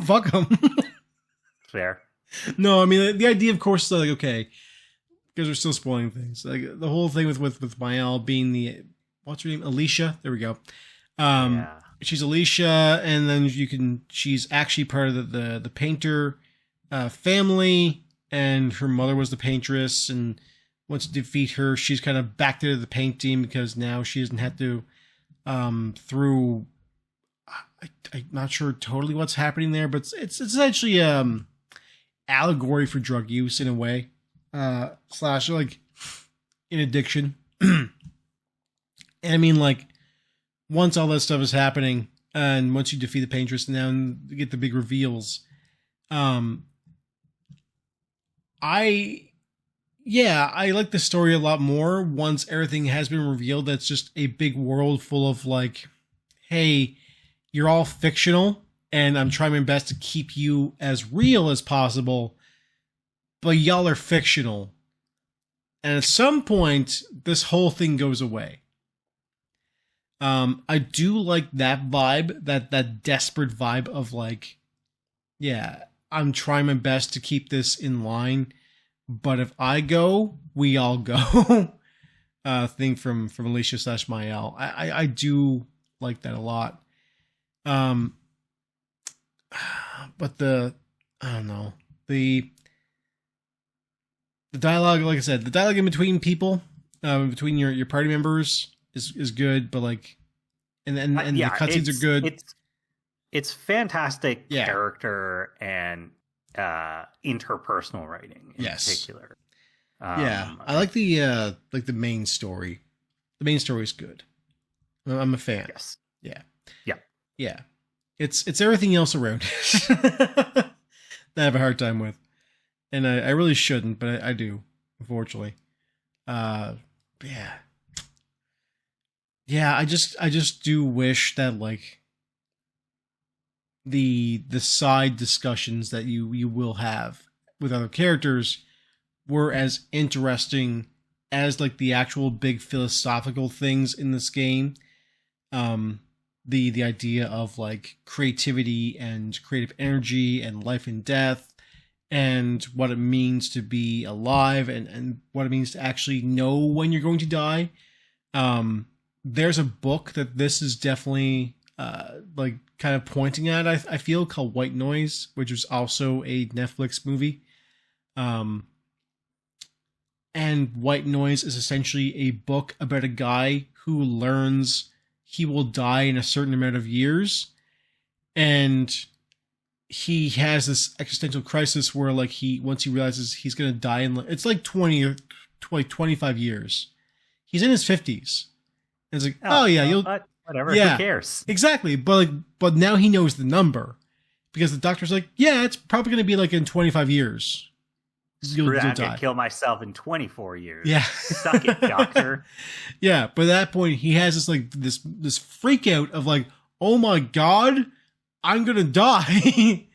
fuck them. Fair. No, I mean, the idea, of course, is like, okay, because we're still spoiling things. Like, the whole thing with Mael being the, what's her name? Alicia? There we go. She's Alicia, and then she's actually part of the painter family, and her mother was the paintress, and once you defeat her, she's kind of back to the painting because now she doesn't have to, through, I'm not sure totally what's happening there, but it's essentially allegory for drug use in a way. slash like in addiction. And I mean, like, once all that stuff is happening, and once you defeat the Paintress and then you get the big reveals, I like the story a lot more once everything has been revealed. That's just a big world full of like, hey, you're all fictional, and I'm trying my best to keep you as real as possible, but y'all are fictional. And at some point, this whole thing goes away. I do like that vibe, that desperate vibe of like, yeah, I'm trying my best to keep this in line, but if I go, we all go. Thing from Alicia / Mael. I do like that a lot. But I don't know, the dialogue, like I said, the dialogue in between people, between your party members is good, but like, and the cutscenes are good. It's fantastic character and interpersonal writing in particular. I like the main story. The main story is good. I'm a fan. Yes. Yeah. It's everything else around that I have a hard time with, and I really shouldn't, but I do, unfortunately. I just do wish that like the side discussions that you will have with other characters were as interesting as like the actual big philosophical things in this game. The idea of like creativity and creative energy and life and death, and what it means to be alive, and what it means to actually know when you're going to die. There's a book that this is definitely like kind of pointing at, I feel, called White Noise, which is also a Netflix movie. And White Noise is essentially a book about a guy who learns he will die in a certain amount of years, and he has this existential crisis where like once he realizes he's going to die in, it's like 20 or 25 years. He's in his 50s. And it's like, you'll whatever. Who cares? Exactly. But now he knows the number, because the doctor's like, yeah, it's probably going to be like in 25 years. You'll die. I'm going to kill myself in 24 years. Yeah. Suck it, doctor. Yeah. But at that point, he has this like this freak out of like, oh my God, I'm going to die.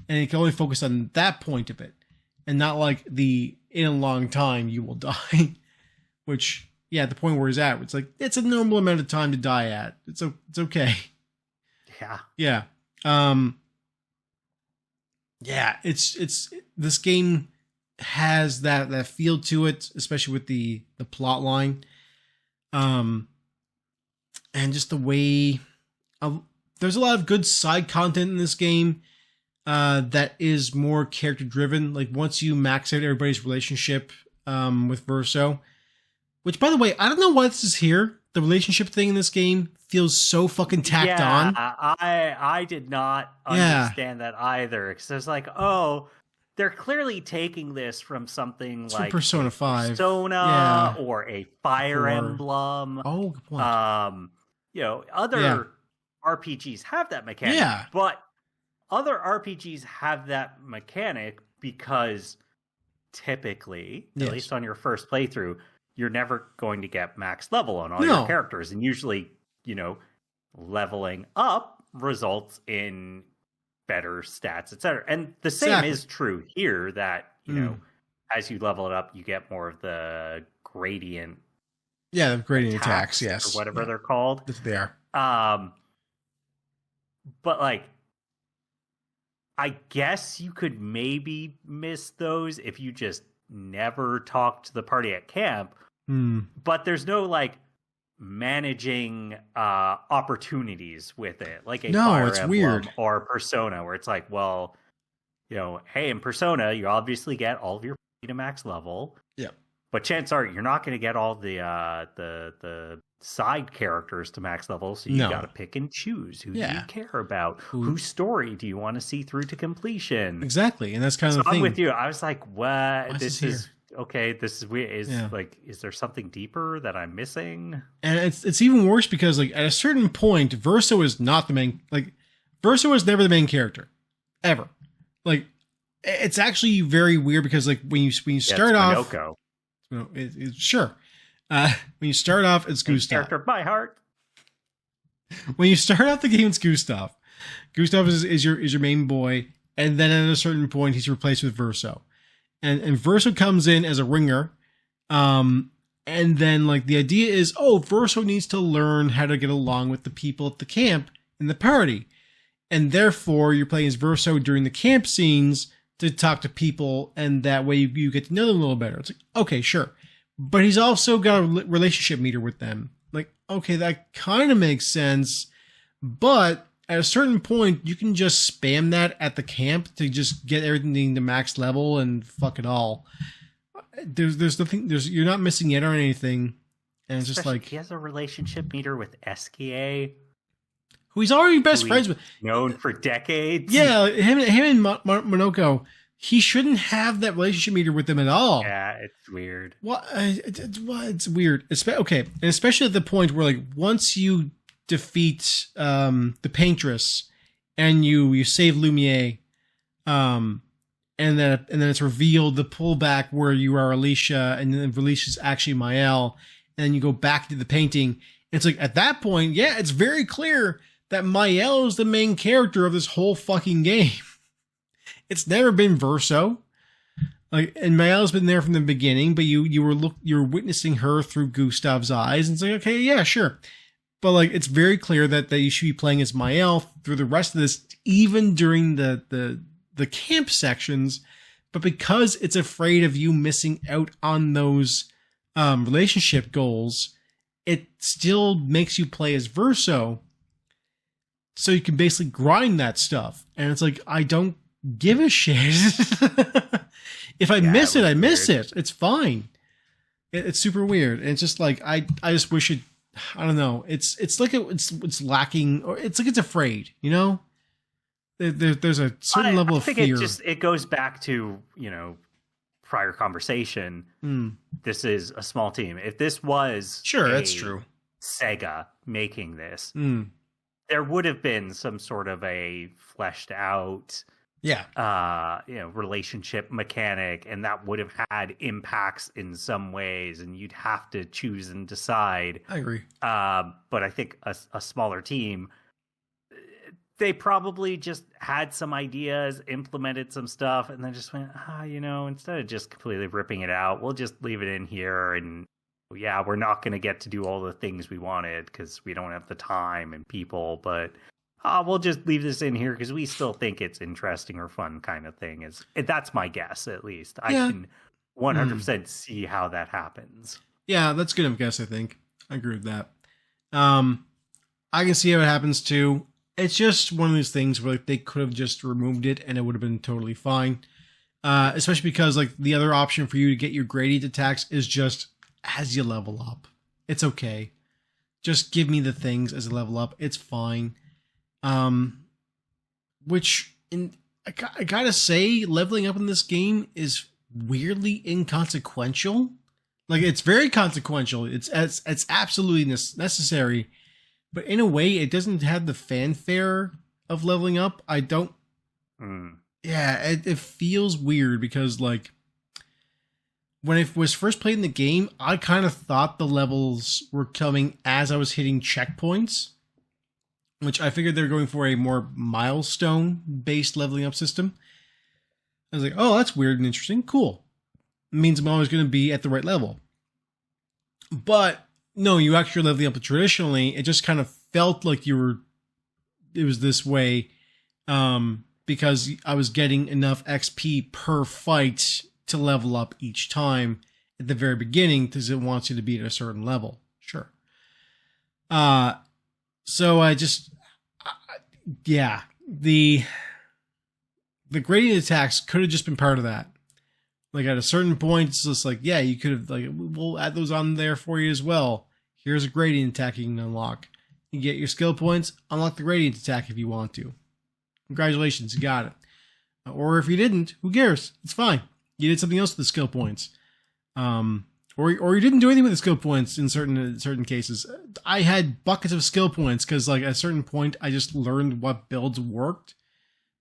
And he can only focus on that point of it, and not like in a long time you will die, which, yeah, the point where he's at, it's like, it's a normal amount of time to die at. It's okay. Yeah. Yeah. It's this game has that feel to it, especially with the plot line. And just the way there's a lot of good side content in this game that is more character driven. Like once you max out everybody's relationship with Verso, which, by the way, I don't know why this is here. The relationship thing in this game feels so fucking tacked on. I did not understand that either, because I was like, oh, they're clearly taking this from something it's like Persona 5, Persona, or a Fire Emblem. Oh, good point. Other RPGs have that mechanic, but other RPGs have that mechanic because typically, at least on your first playthrough, you're never going to get max level on all your characters, and usually, leveling up results in better stats, etc. And the same is true here, that as you level it up, you get more of the gradient. Yeah, the gradient attacks, yes, or whatever they're called. They are. But like, I guess you could maybe miss those if you just never talk to the party at camp. But there's no like managing opportunities with it, like a Fire Emblem weird. Or Persona, where it's like, well, hey, in Persona, you obviously get all of your to max level. Yeah. But chances are you're not going to get all the side characters to max level, so you got to pick and choose who do you care about, whose story do you want to see through to completion. Exactly, and that's kind of the thing. I'm with you. I was like, what? This is okay, this is weird. Is there something deeper that I'm missing? And it's even worse because like at a certain point, Verso is not the main. Like Verso is never the main character, ever. Like it's actually very weird because like when you start off, sure. When you start off, it's Gustav. Character by heart. When you start off the game, it's Gustav. Gustav is your main boy, and then at a certain point, he's replaced with Verso. And Verso comes in as a ringer, and then like the idea is, Verso needs to learn how to get along with the people at the camp in the party, and therefore you're playing as Verso during the camp scenes to talk to people, and that way you get to know them a little better. It's like, okay, sure. But he's also got a relationship meter with them. Like, okay, that kind of makes sense. But at a certain point, you can just spam that at the camp to just get everything to max level and fuck it all. There's nothing. You're not missing out on anything. And it's just like he has a relationship meter with SKA, who he's already best friends with, known for decades. Yeah, him and Monoko. He shouldn't have that relationship meter with them at all. Yeah, it's weird. It's weird. Okay, and especially at the point where, like, once you defeat the Paintress and you save Lumiere, and then it's revealed the pullback where you are Alicia, and then Alicia's actually Mael, and then you go back to the painting. It's like at that point, yeah, it's very clear that Mael is the main character of this whole fucking game. It's never been Verso, like, and Mael's been there from the beginning, but you're witnessing her through Gustav's eyes, and it's like, okay, yeah, sure, but like it's very clear that you should be playing as Mael through the rest of this, even during the camp sections, but because it's afraid of you missing out on those relationship goals, it still makes you play as Verso, so you can basically grind that stuff, and it's like I don't give a shit. If I miss it, I miss it. It's fine. It's super weird. And it's just like I just wish it. I don't know. It's like it's lacking, or it's like it's afraid. You know, there's a certain level of fear. It goes back to prior conversation. This is a small team. If this was that's true. Sega making this, there would have been some sort of a fleshed out relationship mechanic, and that would have had impacts in some ways, and you'd have to choose and decide. I agree. But I think a smaller team, they probably just had some ideas, implemented some stuff, and then just went, instead of just completely ripping it out, we'll just leave it in here, and we're not going to get to do all the things we wanted because we don't have the time and people, but we'll just leave this in here because we still think it's interesting or fun, kind of thing. That's my guess, at least. I can 100% see how that happens. Yeah, that's good of a guess, I think. I agree with that. I can see how it happens, too. It's just one of those things where they could have just removed it and it would have been totally fine. Especially because like the other option for you to get your gradient attacks is just as you level up. It's okay. Just give me the things as a level up. It's fine. I gotta say, leveling up in this game is weirdly inconsequential. Like, it's very consequential. It's absolutely necessary, but in a way, it doesn't have the fanfare of leveling up. I don't. Yeah, it feels weird because, like, when I was first playing the game, I kind of thought the levels were coming as I was hitting checkpoints, which I figured they were going for a more milestone-based leveling up system. I was like, oh, that's weird and interesting. Cool. It means I'm always going to be at the right level. But, no, you actually leveling up traditionally. It just kind of felt like it was this way because I was getting enough XP per fight to level up each time at the very beginning because it wants you to be at a certain level. Sure. So the gradient attacks could have just been part of that. Like at a certain point, it's just like, yeah, you could have like, we'll add those on there for you as well. Here's a gradient attack you can unlock. You get your skill points, unlock the gradient attack if you want to. Congratulations, you got it. Or if you didn't, who cares? It's fine. You did something else with the skill points. Or you didn't do anything with the skill points in certain cases. I had buckets of skill points because like at a certain point I just learned what builds worked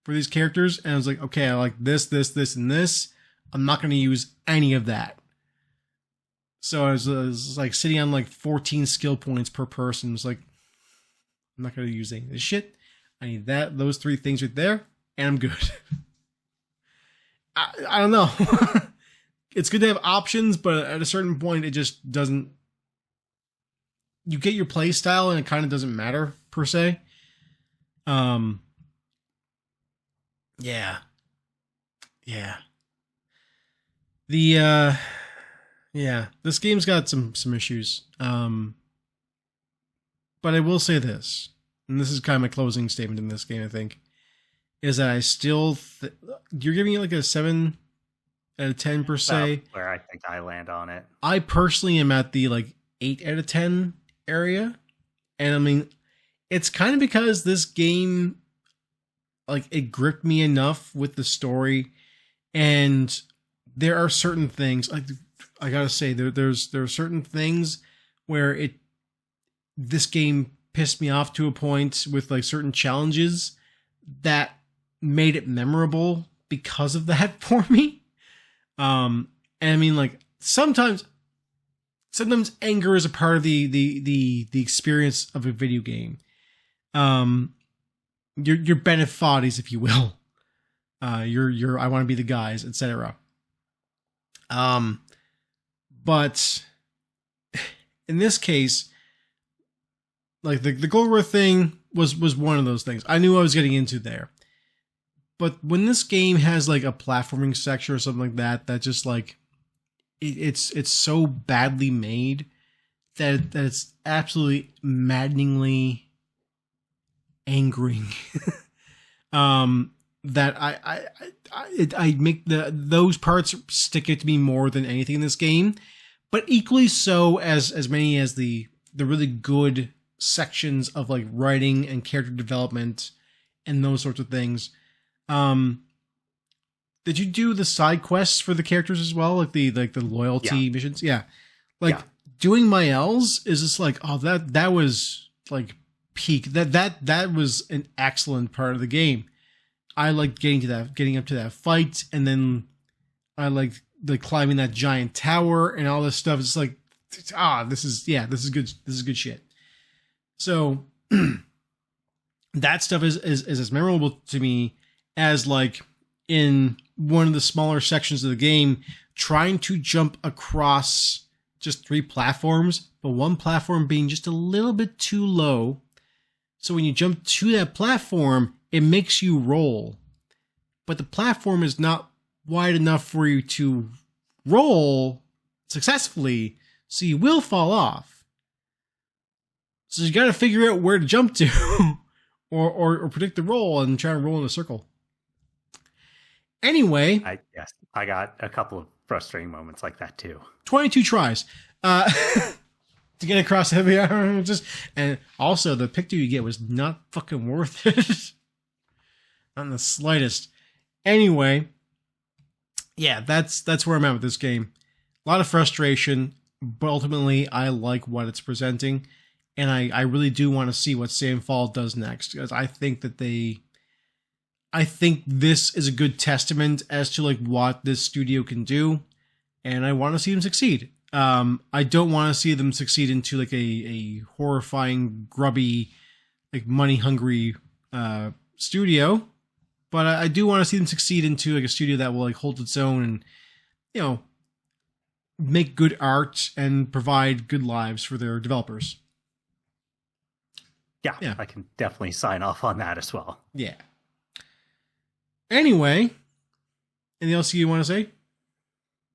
for these characters, and I was like, okay, I like this, and this. I'm not going to use any of that. So I was like sitting on like 14 skill points per person. It's like, I'm not going to use any of this shit. I need those 3 things right there, and I'm good. I don't know. It's good to have options, but at a certain point, it just doesn't. You get your play style, and it kind of doesn't matter per se. Yeah. This game's got some issues. But I will say this, and this is kind of my closing statement in this game, I think, is that I still you're giving it like a 7 out of 10 per se. Where I think I land on it. I personally am at the like 8 out of 10 area. And I mean, it's kind of because this game, like, it gripped me enough with the story, and there are certain things, like, I gotta say, there are certain things where this game pissed me off to a point with like certain challenges that made it memorable because of that for me. And I mean, like, sometimes anger is a part of the experience of a video game. Your beneficiaries, if you will. Your I want to be the guys, etc. But in this case, like the Glover thing was one of those things. I knew I was getting into there. But when this game has like a platforming section or something like that just like it's so badly made that it's absolutely maddeningly angering. That I make those parts stick it to me more than anything in this game, but equally so as many as the really good sections of like writing and character development and those sorts of things. Did you do the side quests for the characters as well, like the loyalty missions? Yeah, doing my L's is just like, oh, that was like peak. That was an excellent part of the game. I liked getting up to that fight, and then I liked climbing that giant tower and all this stuff. It's like, this is good. This is good shit. So that stuff is as memorable to me as like in one of the smaller sections of the game, trying to jump across just 3 platforms, but one platform being just a little bit too low. So when you jump to that platform, it makes you roll, but the platform is not wide enough for you to roll successfully, so you will fall off. So you got to figure out where to jump to, or predict the roll and try to roll in a circle. Anyway, I got a couple of frustrating moments like that too. 22 tries. To get across heavy iron, and also the picture you get was not fucking worth it. Not in the slightest. Anyway, yeah, that's where I'm at with this game. A lot of frustration, but ultimately I like what it's presenting, and I really do want to see what Sandfall does next, because I think this is a good testament as to like what this studio can do, and I want to see them succeed. I don't want to see them succeed into like a horrifying, grubby, like money hungry studio, but I do want to see them succeed into like a studio that will like hold its own and, you know, make good art and provide good lives for their developers. Yeah, I can definitely sign off on that as well. Yeah. Anyway, anything else you want to say?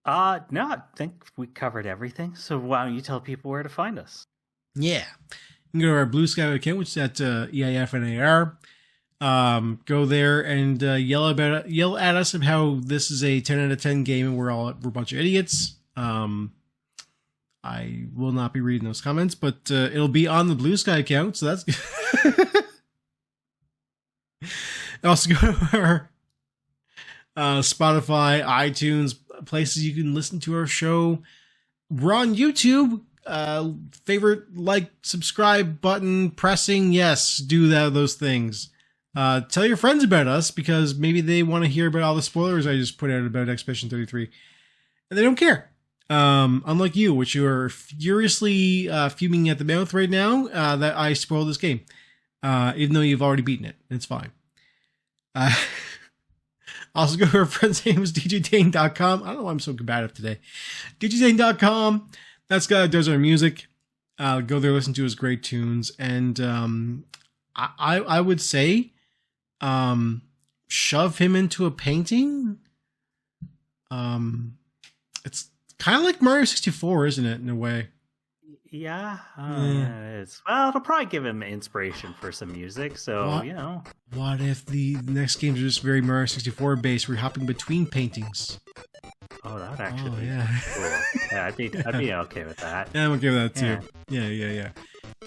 No, I think we covered everything. So why don't you tell people where to find us? Yeah. You can go to our Blue Sky account, which is at EIFNAR. Go there and yell at us of how this is a 10 out of 10 game and we're a bunch of idiots. I will not be reading those comments, but it'll be on the Blue Sky account, so that's good. Also go to our Spotify, iTunes, places you can listen to our show. We're on YouTube. Favorite, like, subscribe button pressing. Yes, do those things. Tell your friends about us, because maybe they want to hear about all the spoilers I just put out about Expedition 33. And they don't care. Unlike you, which you are furiously fuming at the mouth right now that I spoiled this game. Even though you've already beaten it. It's fine. Also go to our friend's name is djdane.com. I don't know why I'm so combative today. djdane.com. That's guy that does our music. Go there, listen to his great tunes. And I would say shove him into a painting. It's kind of like Mario 64, isn't it, in a way? Yeah, it is. Well, it'll probably give him inspiration for some music, so, you know. What if the next games are just very Mario 64 based? We're hopping between paintings. Oh, that would actually be cool. Yeah, I'd be okay with that. Yeah, I'm okay with that, too. Yeah.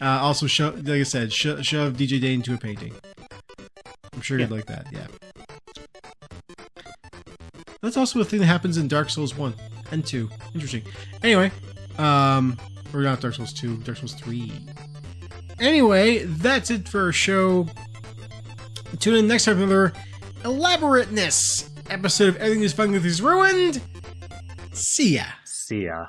Also, like I said, shove DJ Dane into a painting. I'm sure you'd like that, yeah. That's also a thing that happens in Dark Souls 1 and 2. Interesting. Anyway, or not Dark Souls 2, Dark Souls 3. Anyway, that's it for our show. Tune in next time for another elaborateness episode of Everything is Fun with is Ruined. See ya. See ya.